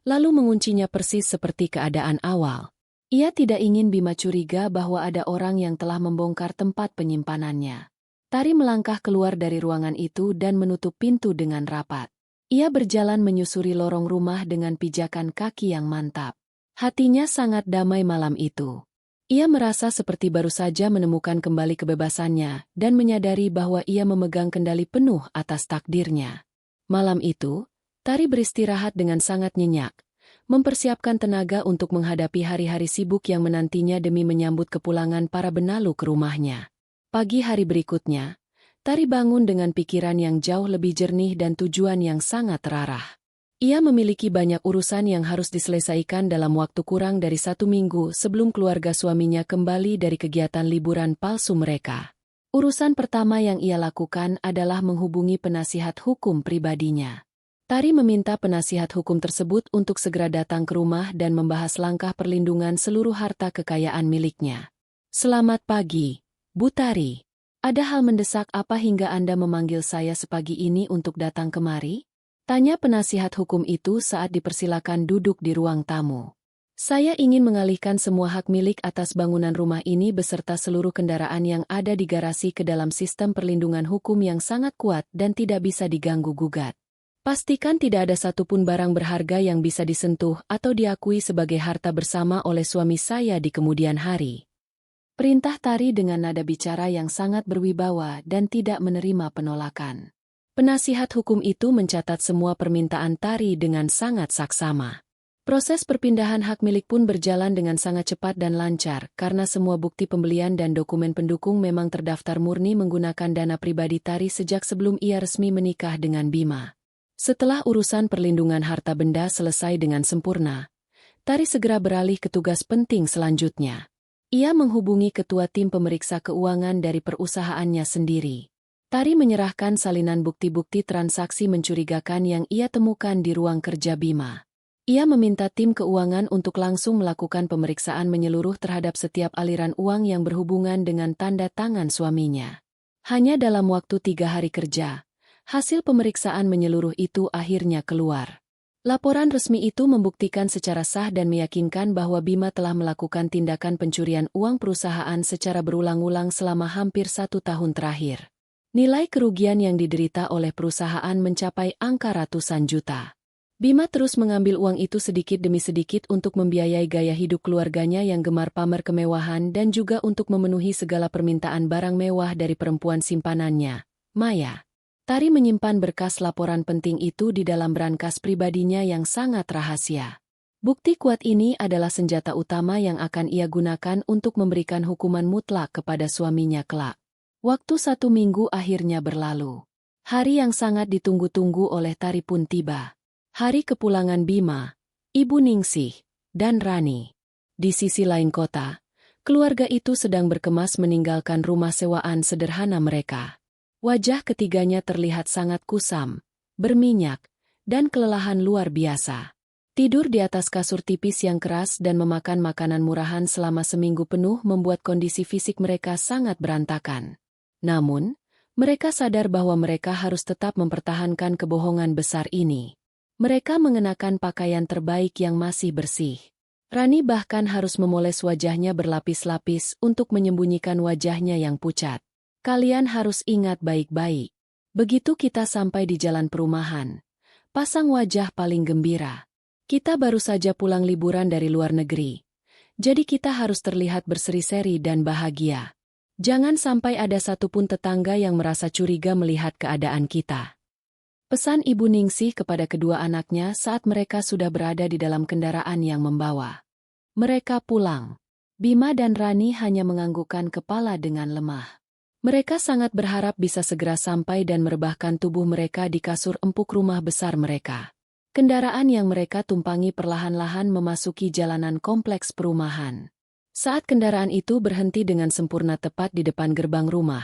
lalu menguncinya persis seperti keadaan awal. Ia tidak ingin Bima curiga bahwa ada orang yang telah membongkar tempat penyimpanannya. Tari melangkah keluar dari ruangan itu dan menutup pintu dengan rapat. Ia berjalan menyusuri lorong rumah dengan pijakan kaki yang mantap. Hatinya sangat damai malam itu. Ia merasa seperti baru saja menemukan kembali kebebasannya dan menyadari bahwa ia memegang kendali penuh atas takdirnya. Malam itu, Tari beristirahat dengan sangat nyenyak, mempersiapkan tenaga untuk menghadapi hari-hari sibuk yang menantinya demi menyambut kepulangan para benalu ke rumahnya. Pagi hari berikutnya, Tari bangun dengan pikiran yang jauh lebih jernih dan tujuan yang sangat terarah. Ia memiliki banyak urusan yang harus diselesaikan dalam waktu kurang dari 1 minggu sebelum keluarga suaminya kembali dari kegiatan liburan palsu mereka. Urusan pertama yang ia lakukan adalah menghubungi penasihat hukum pribadinya. Tari meminta penasihat hukum tersebut untuk segera datang ke rumah dan membahas langkah perlindungan seluruh harta kekayaan miliknya. Selamat pagi, Bu Tari. Ada hal mendesak apa hingga Anda memanggil saya sepagi ini untuk datang kemari? Tanya penasihat hukum itu saat dipersilakan duduk di ruang tamu. Saya ingin mengalihkan semua hak milik atas bangunan rumah ini beserta seluruh kendaraan yang ada di garasi ke dalam sistem perlindungan hukum yang sangat kuat dan tidak bisa diganggu-gugat. Pastikan tidak ada satupun barang berharga yang bisa disentuh atau diakui sebagai harta bersama oleh suami saya di kemudian hari. Perintah Tari dengan nada bicara yang sangat berwibawa dan tidak menerima penolakan. Penasihat hukum itu mencatat semua permintaan Tari dengan sangat saksama. Proses perpindahan hak milik pun berjalan dengan sangat cepat dan lancar karena semua bukti pembelian dan dokumen pendukung memang terdaftar murni menggunakan dana pribadi Tari sejak sebelum ia resmi menikah dengan Bima. Setelah urusan perlindungan harta benda selesai dengan sempurna, Tari segera beralih ke tugas penting selanjutnya. Ia menghubungi ketua tim pemeriksa keuangan dari perusahaannya sendiri. Tari menyerahkan salinan bukti-bukti transaksi mencurigakan yang ia temukan di ruang kerja Bima. Ia meminta tim keuangan untuk langsung melakukan pemeriksaan menyeluruh terhadap setiap aliran uang yang berhubungan dengan tanda tangan suaminya. Hanya dalam waktu 3 hari kerja, hasil pemeriksaan menyeluruh itu akhirnya keluar. Laporan resmi itu membuktikan secara sah dan meyakinkan bahwa Bima telah melakukan tindakan pencurian uang perusahaan secara berulang-ulang selama hampir 1 tahun terakhir. Nilai kerugian yang diderita oleh perusahaan mencapai angka ratusan juta. Bima terus mengambil uang itu sedikit demi sedikit untuk membiayai gaya hidup keluarganya yang gemar pamer kemewahan dan juga untuk memenuhi segala permintaan barang mewah dari perempuan simpanannya, Maya. Tari menyimpan berkas laporan penting itu di dalam brankas pribadinya yang sangat rahasia. Bukti kuat ini adalah senjata utama yang akan ia gunakan untuk memberikan hukuman mutlak kepada suaminya kelak. Waktu 1 minggu akhirnya berlalu. Hari yang sangat ditunggu-tunggu oleh Tari pun tiba. Hari kepulangan Bima, Ibu Ningsih, dan Rani. Di sisi lain kota, keluarga itu sedang berkemas meninggalkan rumah sewaan sederhana mereka. Wajah ketiganya terlihat sangat kusam, berminyak, dan kelelahan luar biasa. Tidur di atas kasur tipis yang keras dan memakan makanan murahan selama seminggu penuh membuat kondisi fisik mereka sangat berantakan. Namun, mereka sadar bahwa mereka harus tetap mempertahankan kebohongan besar ini. Mereka mengenakan pakaian terbaik yang masih bersih. Rani bahkan harus memoles wajahnya berlapis-lapis untuk menyembunyikan wajahnya yang pucat. Kalian harus ingat baik-baik. Begitu kita sampai di jalan perumahan, pasang wajah paling gembira. Kita baru saja pulang liburan dari luar negeri. Jadi kita harus terlihat berseri-seri dan bahagia. Jangan sampai ada satupun tetangga yang merasa curiga melihat keadaan kita. Pesan Ibu Ningsih kepada kedua anaknya saat mereka sudah berada di dalam kendaraan yang membawa. Mereka pulang. Bima dan Rani hanya menganggukkan kepala dengan lemah. Mereka sangat berharap bisa segera sampai dan merebahkan tubuh mereka di kasur empuk rumah besar mereka. Kendaraan yang mereka tumpangi perlahan-lahan memasuki jalanan kompleks perumahan. Saat kendaraan itu berhenti dengan sempurna tepat di depan gerbang rumah,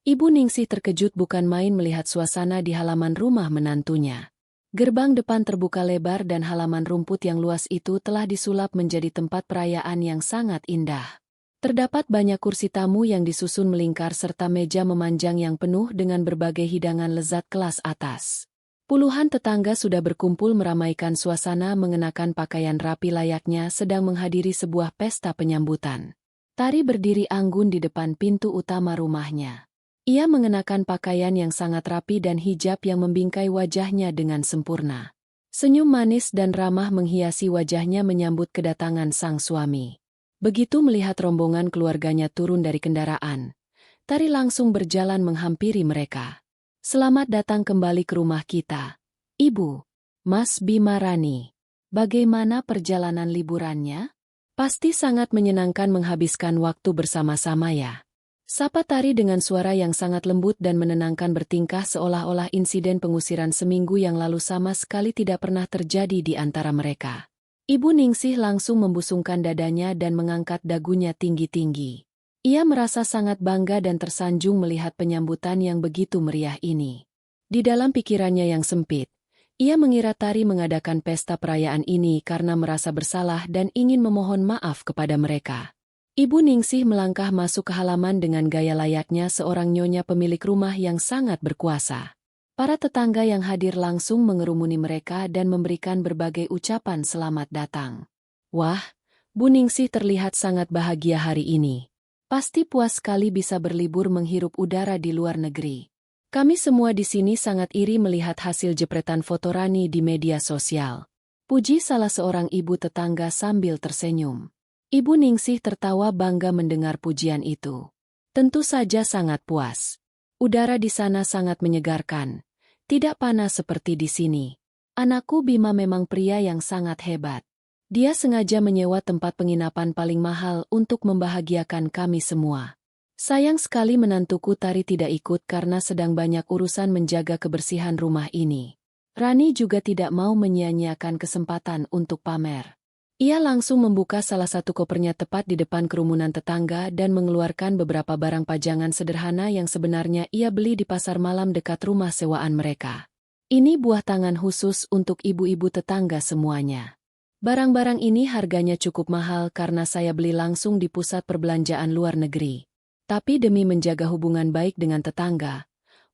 Ibu Ningsih terkejut bukan main melihat suasana di halaman rumah menantunya. Gerbang depan terbuka lebar dan halaman rumput yang luas itu telah disulap menjadi tempat perayaan yang sangat indah. Terdapat banyak kursi tamu yang disusun melingkar serta meja memanjang yang penuh dengan berbagai hidangan lezat kelas atas. Puluhan tetangga sudah berkumpul meramaikan suasana mengenakan pakaian rapi layaknya sedang menghadiri sebuah pesta penyambutan. Tari berdiri anggun di depan pintu utama rumahnya. Ia mengenakan pakaian yang sangat rapi dan hijab yang membingkai wajahnya dengan sempurna. Senyum manis dan ramah menghiasi wajahnya menyambut kedatangan sang suami. Begitu melihat rombongan keluarganya turun dari kendaraan, Tari langsung berjalan menghampiri mereka. "Selamat datang kembali ke rumah kita, Ibu." "Mas Bima Rani, bagaimana perjalanan liburannya? Pasti sangat menyenangkan menghabiskan waktu bersama-sama ya?" Sapa Tari dengan suara yang sangat lembut dan menenangkan bertingkah seolah-olah insiden pengusiran seminggu yang lalu sama sekali tidak pernah terjadi di antara mereka. Ibu Ningsih langsung membusungkan dadanya dan mengangkat dagunya tinggi-tinggi. Ia merasa sangat bangga dan tersanjung melihat penyambutan yang begitu meriah ini. Di dalam pikirannya yang sempit, ia mengira Tari mengadakan pesta perayaan ini karena merasa bersalah dan ingin memohon maaf kepada mereka. Ibu Ningsih melangkah masuk ke halaman dengan gaya layaknya seorang nyonya pemilik rumah yang sangat berkuasa. Para tetangga yang hadir langsung mengerumuni mereka dan memberikan berbagai ucapan selamat datang. "Wah, Bu Ningsih terlihat sangat bahagia hari ini. Pasti puas sekali bisa berlibur menghirup udara di luar negeri. Kami semua di sini sangat iri melihat hasil jepretan foto Rani di media sosial." Puji salah seorang ibu tetangga sambil tersenyum. Ibu Ningsih tertawa bangga mendengar pujian itu. Tentu saja sangat puas. Udara di sana sangat menyegarkan. Tidak panas seperti di sini. Anakku Bima memang pria yang sangat hebat. Dia sengaja menyewa tempat penginapan paling mahal untuk membahagiakan kami semua. Sayang sekali menantuku Tari tidak ikut karena sedang banyak urusan menjaga kebersihan rumah ini. Rani juga tidak mau menyia-nyiakan kesempatan untuk pamer. Ia langsung membuka salah satu kopernya tepat di depan kerumunan tetangga dan mengeluarkan beberapa barang pajangan sederhana yang sebenarnya ia beli di pasar malam dekat rumah sewaan mereka. "Ini buah tangan khusus untuk ibu-ibu tetangga semuanya. Barang-barang ini harganya cukup mahal karena saya beli langsung di pusat perbelanjaan luar negeri. Tapi demi menjaga hubungan baik dengan tetangga,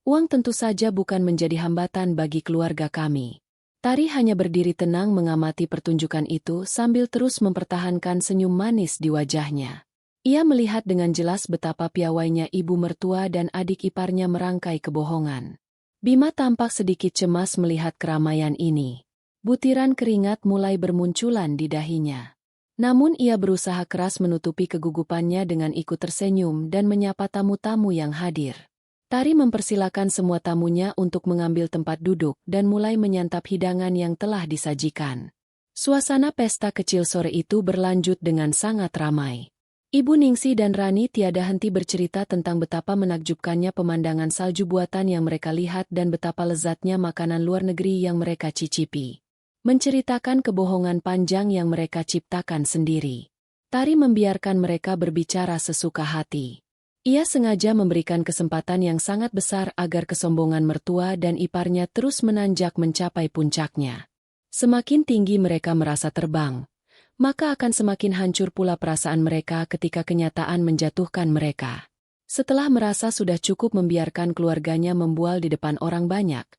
uang tentu saja bukan menjadi hambatan bagi keluarga kami." Tari hanya berdiri tenang mengamati pertunjukan itu sambil terus mempertahankan senyum manis di wajahnya. Ia melihat dengan jelas betapa piawainya ibu mertua dan adik iparnya merangkai kebohongan. Bima tampak sedikit cemas melihat keramaian ini. Butiran keringat mulai bermunculan di dahinya. Namun ia berusaha keras menutupi kegugupannya dengan ikut tersenyum dan menyapa tamu-tamu yang hadir. Tari mempersilakan semua tamunya untuk mengambil tempat duduk dan mulai menyantap hidangan yang telah disajikan. Suasana pesta kecil sore itu berlanjut dengan sangat ramai. Ibu Ningsih dan Rani tiada henti bercerita tentang betapa menakjubkannya pemandangan salju buatan yang mereka lihat dan betapa lezatnya makanan luar negeri yang mereka cicipi. Menceritakan kebohongan panjang yang mereka ciptakan sendiri. Tari membiarkan mereka berbicara sesuka hati. Ia sengaja memberikan kesempatan yang sangat besar agar kesombongan mertua dan iparnya terus menanjak mencapai puncaknya. Semakin tinggi mereka merasa terbang, maka akan semakin hancur pula perasaan mereka ketika kenyataan menjatuhkan mereka. Setelah merasa sudah cukup membiarkan keluarganya membual di depan orang banyak,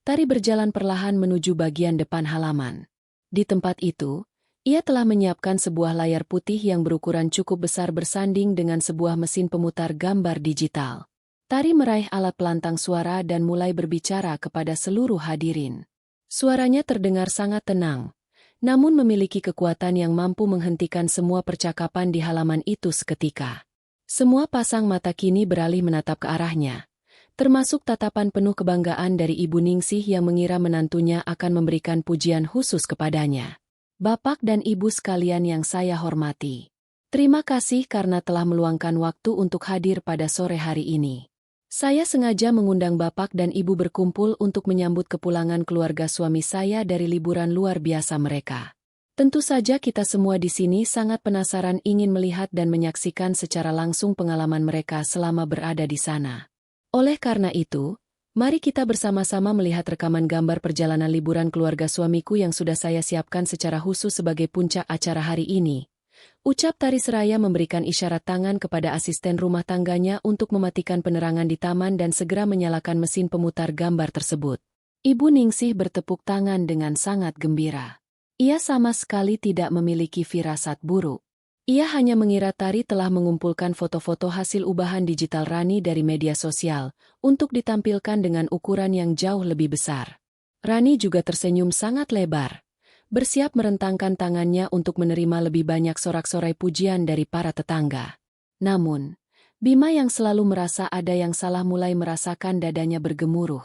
Tari berjalan perlahan menuju bagian depan halaman. Di tempat itu, ia telah menyiapkan sebuah layar putih yang berukuran cukup besar bersanding dengan sebuah mesin pemutar gambar digital. Tari meraih alat pelantang suara dan mulai berbicara kepada seluruh hadirin. Suaranya terdengar sangat tenang, namun memiliki kekuatan yang mampu menghentikan semua percakapan di halaman itu seketika. Semua pasang mata kini beralih menatap ke arahnya, termasuk tatapan penuh kebanggaan dari Ibu Ningsih yang mengira menantunya akan memberikan pujian khusus kepadanya. "Bapak dan Ibu sekalian yang saya hormati, terima kasih karena telah meluangkan waktu untuk hadir pada sore hari ini. Saya sengaja mengundang Bapak dan Ibu berkumpul untuk menyambut kepulangan keluarga suami saya dari liburan luar biasa mereka. Tentu saja kita semua di sini sangat penasaran ingin melihat dan menyaksikan secara langsung pengalaman mereka selama berada di sana. Oleh karena itu, mari kita bersama-sama melihat rekaman gambar perjalanan liburan keluarga suamiku yang sudah saya siapkan secara khusus sebagai puncak acara hari ini. Ucap Tari seraya memberikan isyarat tangan kepada asisten rumah tangganya untuk mematikan penerangan di taman dan segera menyalakan mesin pemutar gambar tersebut. Ibu Ningsih bertepuk tangan dengan sangat gembira. Ia sama sekali tidak memiliki firasat buruk. Ia hanya mengira Tari telah mengumpulkan foto-foto hasil ubahan digital Rani dari media sosial untuk ditampilkan dengan ukuran yang jauh lebih besar. Rani juga tersenyum sangat lebar, bersiap merentangkan tangannya untuk menerima lebih banyak sorak-sorai pujian dari para tetangga. Namun, Bima yang selalu merasa ada yang salah mulai merasakan dadanya bergemuruh.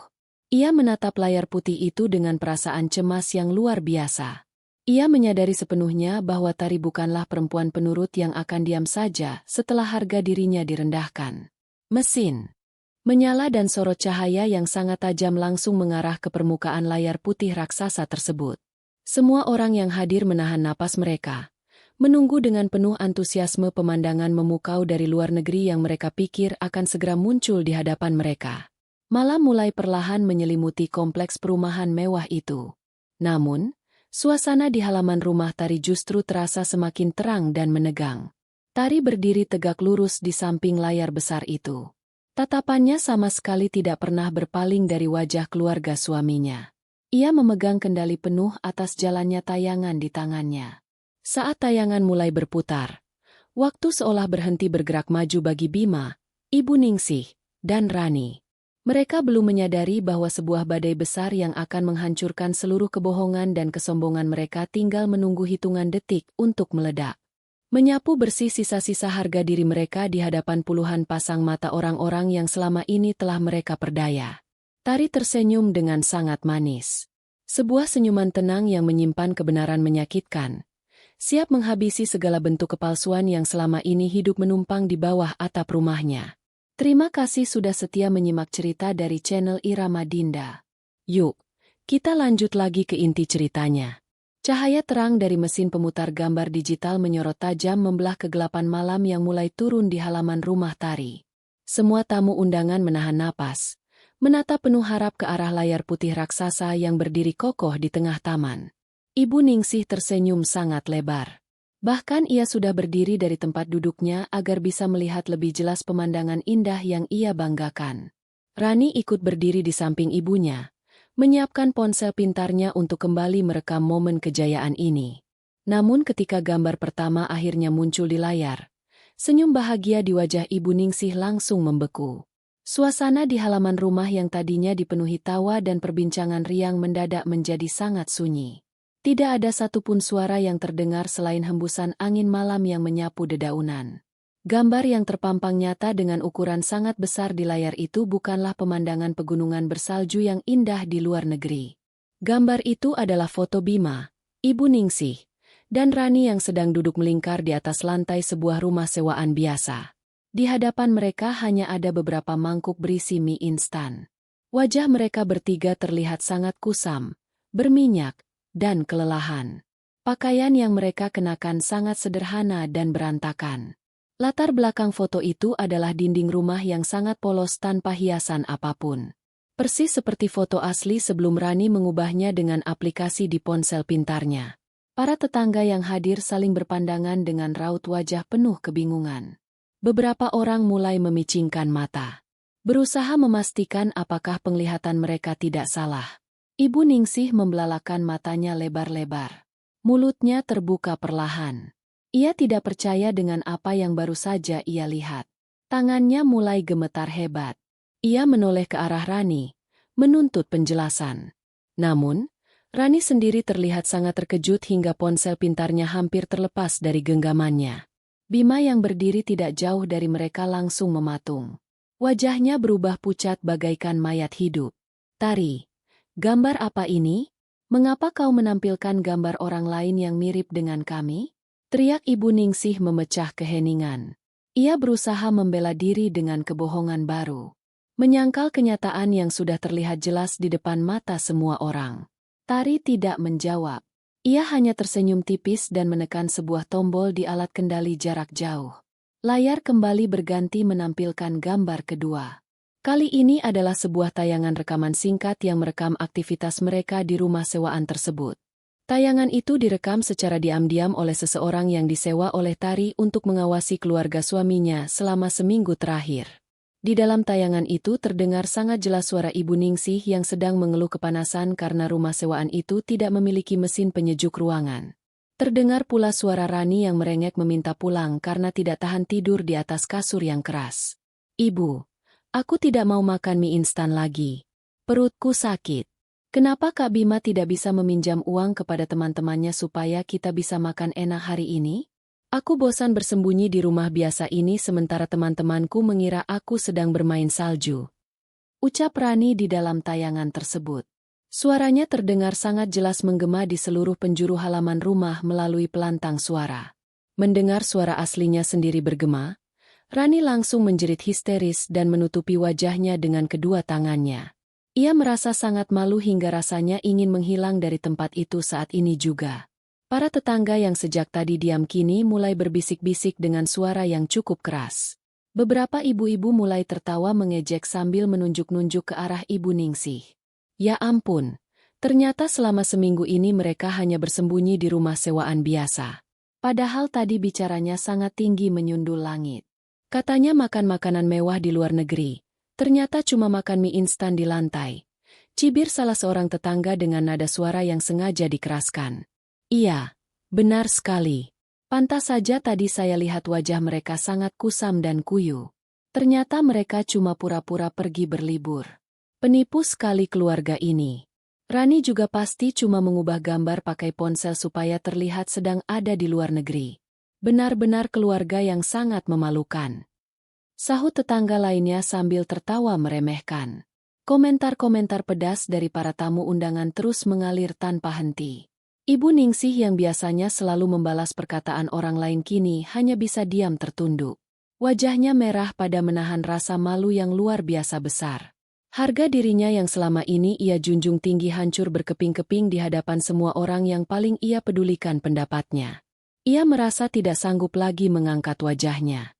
Ia menatap layar putih itu dengan perasaan cemas yang luar biasa. Ia menyadari sepenuhnya bahwa Tari bukanlah perempuan penurut yang akan diam saja setelah harga dirinya direndahkan. Mesin menyala dan sorot cahaya yang sangat tajam langsung mengarah ke permukaan layar putih raksasa tersebut. Semua orang yang hadir menahan napas mereka, menunggu dengan penuh antusiasme pemandangan memukau dari luar negeri yang mereka pikir akan segera muncul di hadapan mereka. Malam mulai perlahan menyelimuti kompleks perumahan mewah itu. Namun, suasana di halaman rumah Tari justru terasa semakin terang dan menegang. Tari berdiri tegak lurus di samping layar besar itu. Tatapannya sama sekali tidak pernah berpaling dari wajah keluarga suaminya. Ia memegang kendali penuh atas jalannya tayangan di tangannya. Saat tayangan mulai berputar, waktu seolah berhenti bergerak maju bagi Bima, Ibu Ningsih, dan Rani. Mereka belum menyadari bahwa sebuah badai besar yang akan menghancurkan seluruh kebohongan dan kesombongan mereka tinggal menunggu hitungan detik untuk meledak. Menyapu bersih sisa-sisa harga diri mereka di hadapan puluhan pasang mata orang-orang yang selama ini telah mereka perdaya. Tari tersenyum dengan sangat manis. Sebuah senyuman tenang yang menyimpan kebenaran menyakitkan. Siap menghabisi segala bentuk kepalsuan yang selama ini hidup menumpang di bawah atap rumahnya. Terima kasih sudah setia menyimak cerita dari channel Irama Dinda. Yuk, kita lanjut lagi ke inti ceritanya. Cahaya terang dari mesin pemutar gambar digital menyorot tajam membelah kegelapan malam yang mulai turun di halaman rumah Tari. Semua tamu undangan menahan napas, menatap penuh harap ke arah layar putih raksasa yang berdiri kokoh di tengah taman. Ibu Ningsih tersenyum sangat lebar. Bahkan ia sudah berdiri dari tempat duduknya agar bisa melihat lebih jelas pemandangan indah yang ia banggakan. Rani ikut berdiri di samping ibunya, menyiapkan ponsel pintarnya untuk kembali merekam momen kejayaan ini. Namun ketika gambar pertama akhirnya muncul di layar, senyum bahagia di wajah Ibu Ningsih langsung membeku. Suasana di halaman rumah yang tadinya dipenuhi tawa dan perbincangan riang mendadak menjadi sangat sunyi. Tidak ada satupun suara yang terdengar selain hembusan angin malam yang menyapu dedaunan. Gambar yang terpampang nyata dengan ukuran sangat besar di layar itu bukanlah pemandangan pegunungan bersalju yang indah di luar negeri. Gambar itu adalah foto Bima, Ibu Ningsih, dan Rani yang sedang duduk melingkar di atas lantai sebuah rumah sewaan biasa. Di hadapan mereka hanya ada beberapa mangkuk berisi mie instan. Wajah mereka bertiga terlihat sangat kusam, berminyak, dan kelelahan. Pakaian yang mereka kenakan sangat sederhana dan berantakan. Latar belakang foto itu adalah dinding rumah yang sangat polos tanpa hiasan apapun. Persis seperti foto asli sebelum Rani mengubahnya dengan aplikasi di ponsel pintarnya. Para tetangga yang hadir saling berpandangan dengan raut wajah penuh kebingungan. Beberapa orang mulai memicingkan mata, berusaha memastikan apakah penglihatan mereka tidak salah. Ibu Ningsih membelalakan matanya lebar-lebar. Mulutnya terbuka perlahan. Ia tidak percaya dengan apa yang baru saja ia lihat. Tangannya mulai gemetar hebat. Ia menoleh ke arah Rani, menuntut penjelasan. Namun, Rani sendiri terlihat sangat terkejut hingga ponsel pintarnya hampir terlepas dari genggamannya. Bima yang berdiri tidak jauh dari mereka langsung mematung. Wajahnya berubah pucat bagaikan mayat hidup. Tari, gambar apa ini? Mengapa kau menampilkan gambar orang lain yang mirip dengan kami? Teriak Ibu Ningsih memecah keheningan. Ia berusaha membela diri dengan kebohongan baru. Menyangkal kenyataan yang sudah terlihat jelas di depan mata semua orang. Tari tidak menjawab. Ia hanya tersenyum tipis dan menekan sebuah tombol di alat kendali jarak jauh. Layar kembali berganti menampilkan gambar kedua. Kali ini adalah sebuah tayangan rekaman singkat yang merekam aktivitas mereka di rumah sewaan tersebut. Tayangan itu direkam secara diam-diam oleh seseorang yang disewa oleh Tari untuk mengawasi keluarga suaminya selama seminggu terakhir. Di dalam tayangan itu terdengar sangat jelas suara Ibu Ningsih yang sedang mengeluh kepanasan karena rumah sewaan itu tidak memiliki mesin penyejuk ruangan. Terdengar pula suara Rani yang merengek meminta pulang karena tidak tahan tidur di atas kasur yang keras. "Ibu, aku tidak mau makan mie instan lagi. Perutku sakit. Kenapa Kak Bima tidak bisa meminjam uang kepada teman-temannya supaya kita bisa makan enak hari ini? Aku bosan bersembunyi di rumah biasa ini sementara teman-temanku mengira aku sedang bermain salju," ucap Rani di dalam tayangan tersebut. Suaranya terdengar sangat jelas menggema di seluruh penjuru halaman rumah melalui pelantang suara. Mendengar suara aslinya sendiri bergema, Rani langsung menjerit histeris dan menutupi wajahnya dengan kedua tangannya. Ia merasa sangat malu hingga rasanya ingin menghilang dari tempat itu saat ini juga. Para tetangga yang sejak tadi diam kini mulai berbisik-bisik dengan suara yang cukup keras. Beberapa ibu-ibu mulai tertawa mengejek sambil menunjuk-nunjuk ke arah Ibu Ningsih. Ya ampun, ternyata selama seminggu ini mereka hanya bersembunyi di rumah sewaan biasa. Padahal tadi bicaranya sangat tinggi menyundul langit. Katanya makan makanan mewah di luar negeri. Ternyata cuma makan mie instan di lantai. Cibir salah seorang tetangga dengan nada suara yang sengaja dikeraskan. Iya, benar sekali. Pantas saja tadi saya lihat wajah mereka sangat kusam dan kuyu. Ternyata mereka cuma pura-pura pergi berlibur. Penipu sekali keluarga ini. Rani juga pasti cuma mengubah gambar pakai ponsel supaya terlihat sedang ada di luar negeri. Benar-benar keluarga yang sangat memalukan. Sahut tetangga lainnya sambil tertawa meremehkan. Komentar-komentar pedas dari para tamu undangan terus mengalir tanpa henti. Ibu Ningsih yang biasanya selalu membalas perkataan orang lain kini hanya bisa diam tertunduk. Wajahnya merah pada menahan rasa malu yang luar biasa besar. Harga dirinya yang selama ini ia junjung tinggi hancur berkeping-keping di hadapan semua orang yang paling ia pedulikan pendapatnya. Ia merasa tidak sanggup lagi mengangkat wajahnya.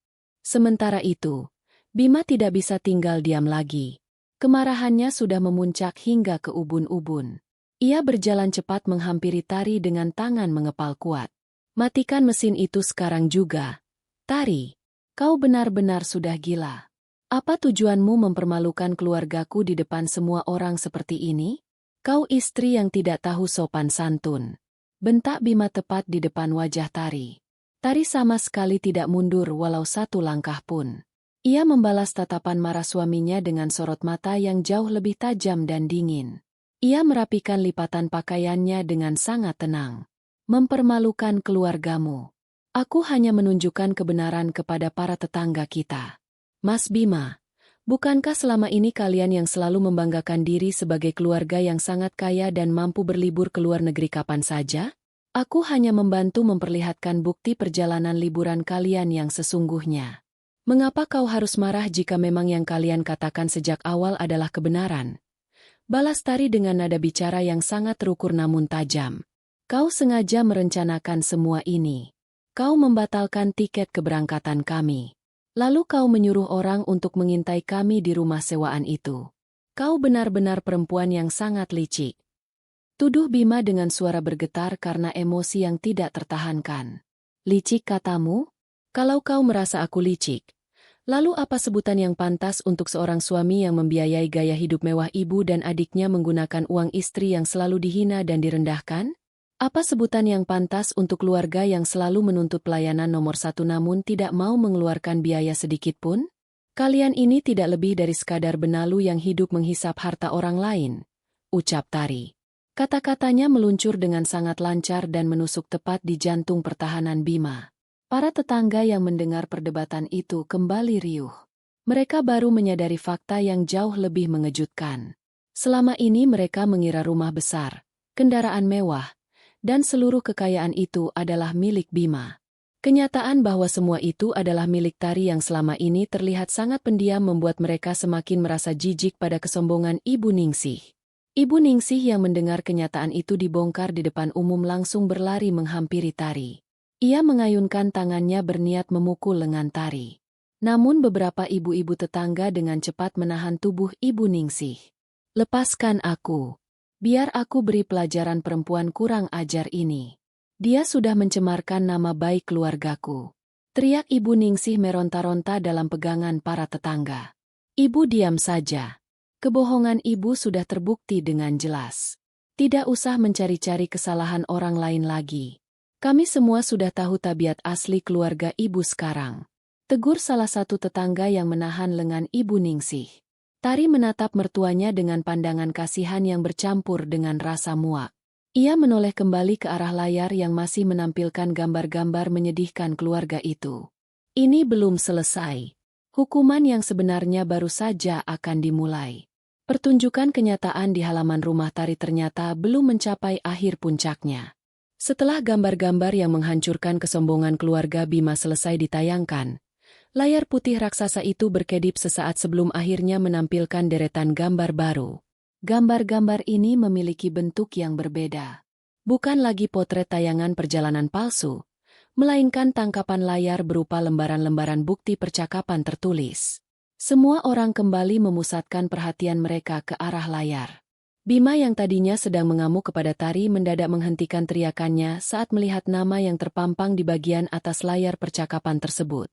Sementara itu, Bima tidak bisa tinggal diam lagi. Kemarahannya sudah memuncak hingga ke ubun-ubun. Ia berjalan cepat menghampiri Tari dengan tangan mengepal kuat. "Matikan mesin itu sekarang juga. Tari, kau benar-benar sudah gila. Apa tujuanmu mempermalukan keluargaku di depan semua orang seperti ini? Kau istri yang tidak tahu sopan santun," bentak Bima tepat di depan wajah Tari. Tari sama sekali tidak mundur walau satu langkah pun. Ia membalas tatapan marah suaminya dengan sorot mata yang jauh lebih tajam dan dingin. Ia merapikan lipatan pakaiannya dengan sangat tenang. "Mempermalukan keluargamu. Aku hanya menunjukkan kebenaran kepada para tetangga kita. Mas Bima, bukankah selama ini kalian yang selalu membanggakan diri sebagai keluarga yang sangat kaya dan mampu berlibur ke luar negeri kapan saja? Aku hanya membantu memperlihatkan bukti perjalanan liburan kalian yang sesungguhnya. Mengapa kau harus marah jika memang yang kalian katakan sejak awal adalah kebenaran?" Balas Tari dengan nada bicara yang sangat terukur namun tajam. "Kau sengaja merencanakan semua ini. Kau membatalkan tiket keberangkatan kami. Lalu kau menyuruh orang untuk mengintai kami di rumah sewaan itu. Kau benar-benar perempuan yang sangat licik," tuduh Bima dengan suara bergetar karena emosi yang tidak tertahankan. "Licik katamu? Kalau kau merasa aku licik, lalu apa sebutan yang pantas untuk seorang suami yang membiayai gaya hidup mewah ibu dan adiknya menggunakan uang istri yang selalu dihina dan direndahkan? Apa sebutan yang pantas untuk keluarga yang selalu menuntut pelayanan nomor satu namun tidak mau mengeluarkan biaya sedikit pun? Kalian ini tidak lebih dari sekadar benalu yang hidup menghisap harta orang lain," ucap Tari. Kata-katanya meluncur dengan sangat lancar dan menusuk tepat di jantung pertahanan Bima. Para tetangga yang mendengar perdebatan itu kembali riuh. Mereka baru menyadari fakta yang jauh lebih mengejutkan. Selama ini mereka mengira rumah besar, kendaraan mewah, dan seluruh kekayaan itu adalah milik Bima. Kenyataan bahwa semua itu adalah milik Tari yang selama ini terlihat sangat pendiam membuat mereka semakin merasa jijik pada kesombongan Ibu Ningsih. Ibu Ningsih yang mendengar kenyataan itu dibongkar di depan umum langsung berlari menghampiri Tari. Ia mengayunkan tangannya berniat memukul lengan Tari. Namun beberapa ibu-ibu tetangga dengan cepat menahan tubuh Ibu Ningsih. "Lepaskan aku. Biar aku beri pelajaran perempuan kurang ajar ini. Dia sudah mencemarkan nama baik keluargaku. Teriak Ibu Ningsih meronta-ronta dalam pegangan para tetangga. Ibu diam saja. Kebohongan ibu sudah terbukti dengan jelas. Tidak usah mencari-cari kesalahan orang lain lagi. Kami semua sudah tahu tabiat asli keluarga ibu sekarang. Tegur salah satu tetangga yang menahan lengan Ibu Ningsih. Tari menatap mertuanya dengan pandangan kasihan yang bercampur dengan rasa muak. Ia menoleh kembali ke arah layar yang masih menampilkan gambar-gambar menyedihkan keluarga itu. Ini belum selesai. Hukuman yang sebenarnya baru saja akan dimulai. Pertunjukan kenyataan di halaman rumah Tari ternyata belum mencapai akhir puncaknya. Setelah gambar-gambar yang menghancurkan kesombongan keluarga Bima selesai ditayangkan, layar putih raksasa itu berkedip sesaat sebelum akhirnya menampilkan deretan gambar baru. Gambar-gambar ini memiliki bentuk yang berbeda. Bukan lagi potret tayangan perjalanan palsu, melainkan tangkapan layar berupa lembaran-lembaran bukti percakapan tertulis. Semua orang kembali memusatkan perhatian mereka ke arah layar. Bima yang tadinya sedang mengamuk kepada Tari mendadak menghentikan teriakannya saat melihat nama yang terpampang di bagian atas layar percakapan tersebut.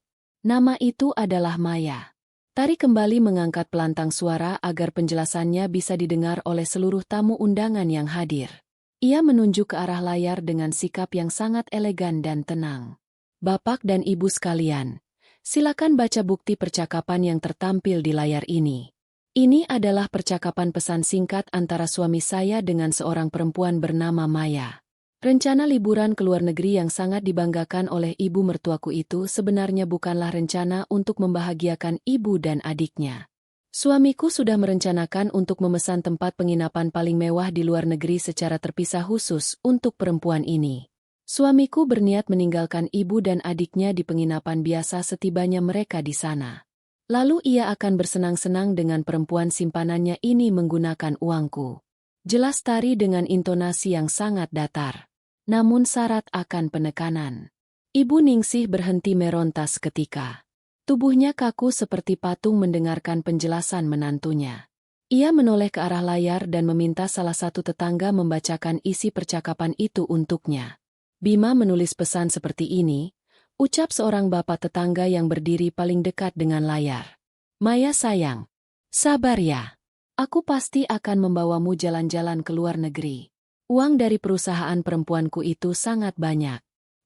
Nama itu adalah Maya. Tari kembali mengangkat pelantang suara agar penjelasannya bisa didengar oleh seluruh tamu undangan yang hadir. Ia menunjuk ke arah layar dengan sikap yang sangat elegan dan tenang. Bapak dan Ibu sekalian, silakan baca bukti percakapan yang tertampil di layar ini. Ini adalah percakapan pesan singkat antara suami saya dengan seorang perempuan bernama Maya. Rencana liburan ke luar negeri yang sangat dibanggakan oleh ibu mertuaku itu sebenarnya bukanlah rencana untuk membahagiakan ibu dan adiknya. Suamiku sudah merencanakan untuk memesan tempat penginapan paling mewah di luar negeri secara terpisah khusus untuk perempuan ini. Suamiku berniat meninggalkan ibu dan adiknya di penginapan biasa setibanya mereka di sana. Lalu ia akan bersenang-senang dengan perempuan simpanannya ini menggunakan uangku. Jelas Tari dengan intonasi yang sangat datar. Namun syarat akan penekanan. Ibu Ningsih berhenti meronta seketika. Tubuhnya kaku seperti patung mendengarkan penjelasan menantunya. Ia menoleh ke arah layar dan meminta salah satu tetangga membacakan isi percakapan itu untuknya. Bima menulis pesan seperti ini, ucap seorang bapak tetangga yang berdiri paling dekat dengan layar. Maya sayang, sabar ya. Aku pasti akan membawamu jalan-jalan ke luar negeri. Uang dari perusahaan perempuanku itu sangat banyak.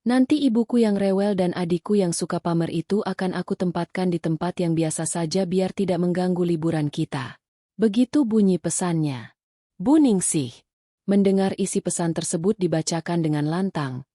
Nanti ibuku yang rewel dan adikku yang suka pamer itu akan aku tempatkan di tempat yang biasa saja biar tidak mengganggu liburan kita. Begitu bunyi pesannya. Bu Ningsih. Mendengar isi pesan tersebut dibacakan dengan lantang,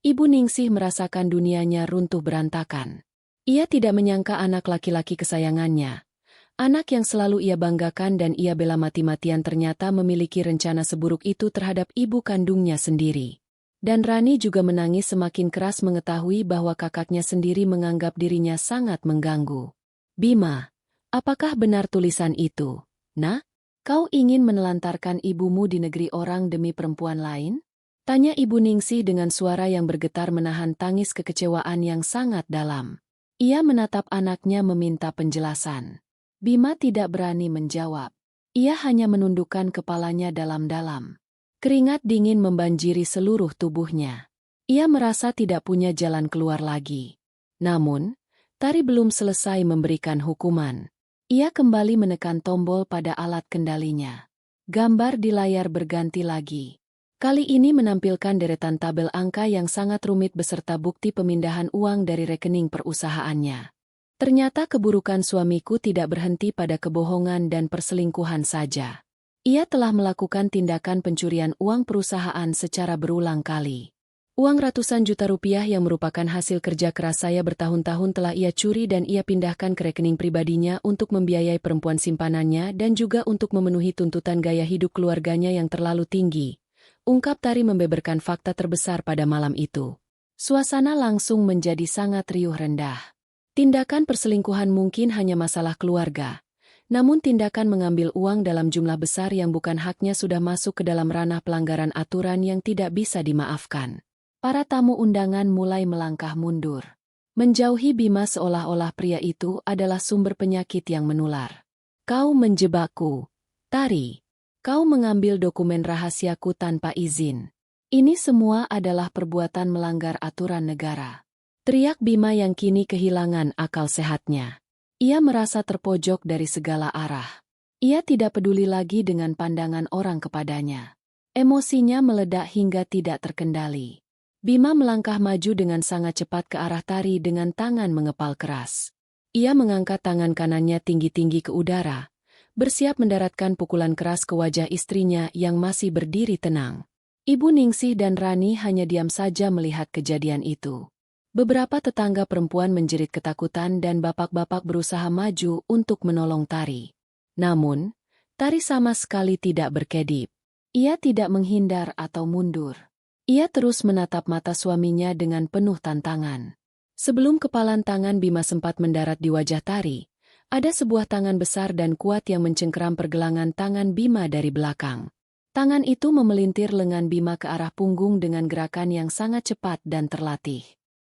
Ibu Ningsih merasakan dunianya runtuh berantakan. Ia tidak menyangka anak laki-laki kesayangannya, anak yang selalu ia banggakan dan ia bela mati-matian ternyata memiliki rencana seburuk itu terhadap ibu kandungnya sendiri. Dan Rani juga menangis semakin keras mengetahui bahwa kakaknya sendiri menganggap dirinya sangat mengganggu. Bima, apakah benar tulisan itu? Nah, kau ingin menelantarkan ibumu di negeri orang demi perempuan lain? Tanya Ibu Ningsih dengan suara yang bergetar menahan tangis kekecewaan yang sangat dalam. Ia menatap anaknya meminta penjelasan. Bima tidak berani menjawab. Ia hanya menundukkan kepalanya dalam-dalam. Keringat dingin membanjiri seluruh tubuhnya. Ia merasa tidak punya jalan keluar lagi. Namun, Tari belum selesai memberikan hukuman. Ia kembali menekan tombol pada alat kendalinya. Gambar di layar berganti lagi. Kali ini menampilkan deretan tabel angka yang sangat rumit beserta bukti pemindahan uang dari rekening perusahaannya. Ternyata keburukan suamiku tidak berhenti pada kebohongan dan perselingkuhan saja. Ia telah melakukan tindakan pencurian uang perusahaan secara berulang kali. Uang ratusan juta rupiah yang merupakan hasil kerja keras saya bertahun-tahun telah ia curi dan ia pindahkan ke rekening pribadinya untuk membiayai perempuan simpanannya dan juga untuk memenuhi tuntutan gaya hidup keluarganya yang terlalu tinggi. Ungkap Tari membeberkan fakta terbesar pada malam itu. Suasana langsung menjadi sangat riuh rendah. Tindakan perselingkuhan mungkin hanya masalah keluarga. Namun tindakan mengambil uang dalam jumlah besar yang bukan haknya sudah masuk ke dalam ranah pelanggaran aturan yang tidak bisa dimaafkan. Para tamu undangan mulai melangkah mundur. Menjauhi Bima seolah-olah pria itu adalah sumber penyakit yang menular. Kau menjebakku, Tari. Kau mengambil dokumen rahasiaku tanpa izin. Ini semua adalah perbuatan melanggar aturan negara. Teriak Bima yang kini kehilangan akal sehatnya. Ia merasa terpojok dari segala arah. Ia tidak peduli lagi dengan pandangan orang kepadanya. Emosinya meledak hingga tidak terkendali. Bima melangkah maju dengan sangat cepat ke arah Tari dengan tangan mengepal keras. Ia mengangkat tangan kanannya tinggi-tinggi ke udara, bersiap mendaratkan pukulan keras ke wajah istrinya yang masih berdiri tenang. Ibu Ningsih dan Rani hanya diam saja melihat kejadian itu. Beberapa tetangga perempuan menjerit ketakutan dan bapak-bapak berusaha maju untuk menolong Tari. Namun, Tari sama sekali tidak berkedip. Ia tidak menghindar atau mundur. Ia terus menatap mata suaminya dengan penuh tantangan. Sebelum kepalan tangan Bima sempat mendarat di wajah Tari, ada sebuah tangan besar dan kuat yang mencengkeram pergelangan tangan Bima dari belakang. Tangan itu memelintir lengan Bima ke arah punggung dengan gerakan yang sangat cepat dan terlatih.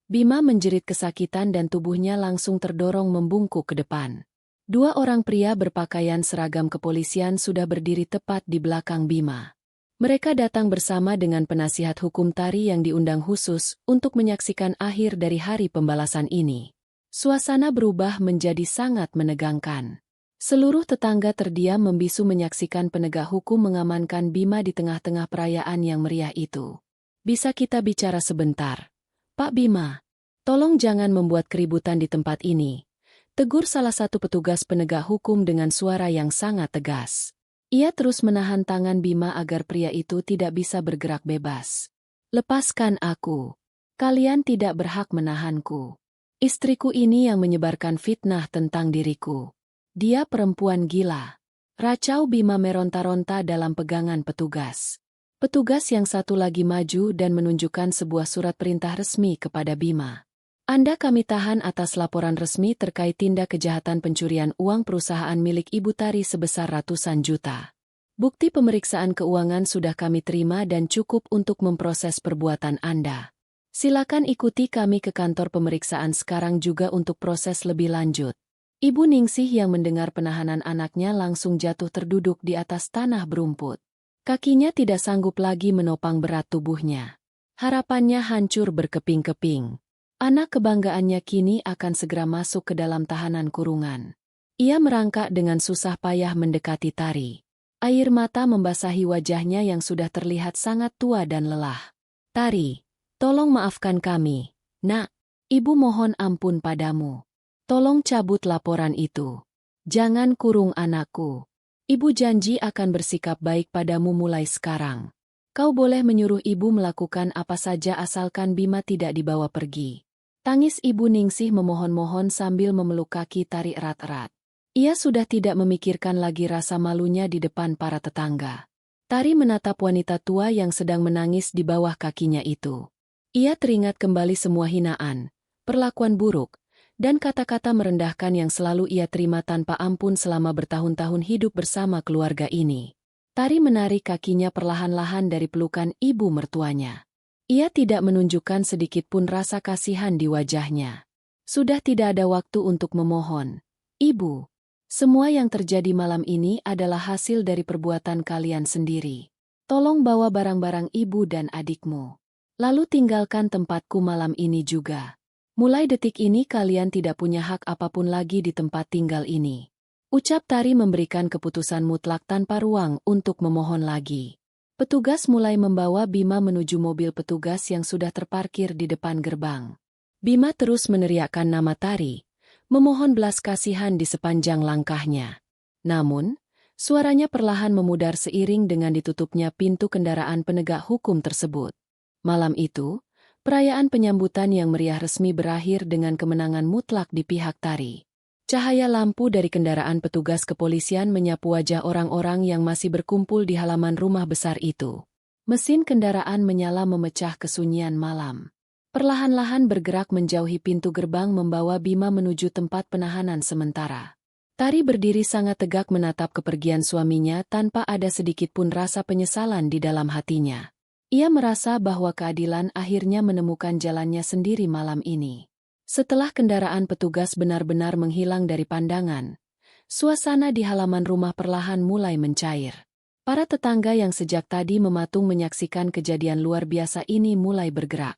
Bima menjerit kesakitan dan tubuhnya langsung terdorong membungkuk ke depan. Dua orang pria berpakaian seragam kepolisian sudah berdiri tepat di belakang Bima. Mereka datang bersama dengan penasihat hukum Tari yang diundang khusus untuk menyaksikan akhir dari hari pembalasan ini. Suasana berubah menjadi sangat menegangkan. Seluruh tetangga terdiam membisu menyaksikan penegak hukum mengamankan Bima di tengah-tengah perayaan yang meriah itu. Bisa kita bicara sebentar? Pak Bima, tolong jangan membuat keributan di tempat ini. Tegur salah satu petugas penegak hukum dengan suara yang sangat tegas. Ia terus menahan tangan Bima agar pria itu tidak bisa bergerak bebas. Lepaskan aku. Kalian tidak berhak menahanku. Istriku ini yang menyebarkan fitnah tentang diriku. Dia perempuan gila. Racau Bima meronta-ronta dalam pegangan petugas. Petugas yang satu lagi maju dan menunjukkan sebuah surat perintah resmi kepada Bima. Anda kami tahan atas laporan resmi terkait tindak kejahatan pencurian uang perusahaan milik Ibu Tari sebesar ratusan juta. Bukti pemeriksaan keuangan sudah kami terima dan cukup untuk memproses perbuatan Anda. Silakan ikuti kami ke kantor pemeriksaan sekarang juga untuk proses lebih lanjut. Ibu Ningsih yang mendengar penahanan anaknya langsung jatuh terduduk di atas tanah berumput. Kakinya tidak sanggup lagi menopang berat tubuhnya. Harapannya hancur berkeping-keping. Anak kebanggaannya kini akan segera masuk ke dalam tahanan kurungan. Ia merangkak dengan susah payah mendekati Tari. Air mata membasahi wajahnya yang sudah terlihat sangat tua dan lelah. Tari, tolong maafkan kami, Nak. Ibu mohon ampun padamu. Tolong cabut laporan itu. Jangan kurung anakku. Ibu janji akan bersikap baik padamu mulai sekarang. Kau boleh menyuruh ibu melakukan apa saja asalkan Bima tidak dibawa pergi. Tangis Ibu Ningsih memohon-mohon sambil memeluk kaki Tari erat-erat. Ia sudah tidak memikirkan lagi rasa malunya di depan para tetangga. Tari menatap wanita tua yang sedang menangis di bawah kakinya itu. Ia teringat kembali semua hinaan, perlakuan buruk, dan kata-kata merendahkan yang selalu ia terima tanpa ampun selama bertahun-tahun hidup bersama keluarga ini. Tari menarik kakinya perlahan-lahan dari pelukan ibu mertuanya. Ia tidak menunjukkan sedikit pun rasa kasihan di wajahnya. Sudah tidak ada waktu untuk memohon. Ibu, semua yang terjadi malam ini adalah hasil dari perbuatan kalian sendiri. Tolong bawa barang-barang ibu dan adikmu. Lalu tinggalkan tempatku malam ini juga. Mulai detik ini kalian tidak punya hak apapun lagi di tempat tinggal ini. Ucap Tari memberikan keputusan mutlak tanpa ruang untuk memohon lagi. Petugas mulai membawa Bima menuju mobil petugas yang sudah terparkir di depan gerbang. Bima terus meneriakkan nama Tari, memohon belas kasihan di sepanjang langkahnya. Namun, suaranya perlahan memudar seiring dengan ditutupnya pintu kendaraan penegak hukum tersebut. Malam itu, perayaan penyambutan yang meriah resmi berakhir dengan kemenangan mutlak di pihak Tari. Cahaya lampu dari kendaraan petugas kepolisian menyapu wajah orang-orang yang masih berkumpul di halaman rumah besar itu. Mesin kendaraan menyala memecah kesunyian malam. Perlahan-lahan bergerak menjauhi pintu gerbang membawa Bima menuju tempat penahanan sementara. Tari berdiri sangat tegak menatap kepergian suaminya tanpa ada sedikit pun rasa penyesalan di dalam hatinya. Ia merasa bahwa keadilan akhirnya menemukan jalannya sendiri malam ini. Setelah kendaraan petugas benar-benar menghilang dari pandangan, suasana di halaman rumah perlahan mulai mencair. Para tetangga yang sejak tadi mematung menyaksikan kejadian luar biasa ini mulai bergerak.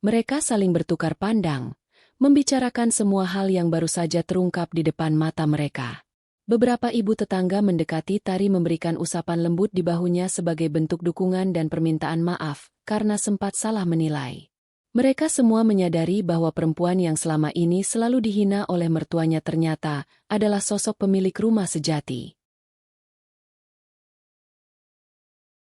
Mereka saling bertukar pandang, membicarakan semua hal yang baru saja terungkap di depan mata mereka. Beberapa ibu tetangga mendekati Tari memberikan usapan lembut di bahunya sebagai bentuk dukungan dan permintaan maaf, karena sempat salah menilai. Mereka semua menyadari bahwa perempuan yang selama ini selalu dihina oleh mertuanya ternyata adalah sosok pemilik rumah sejati.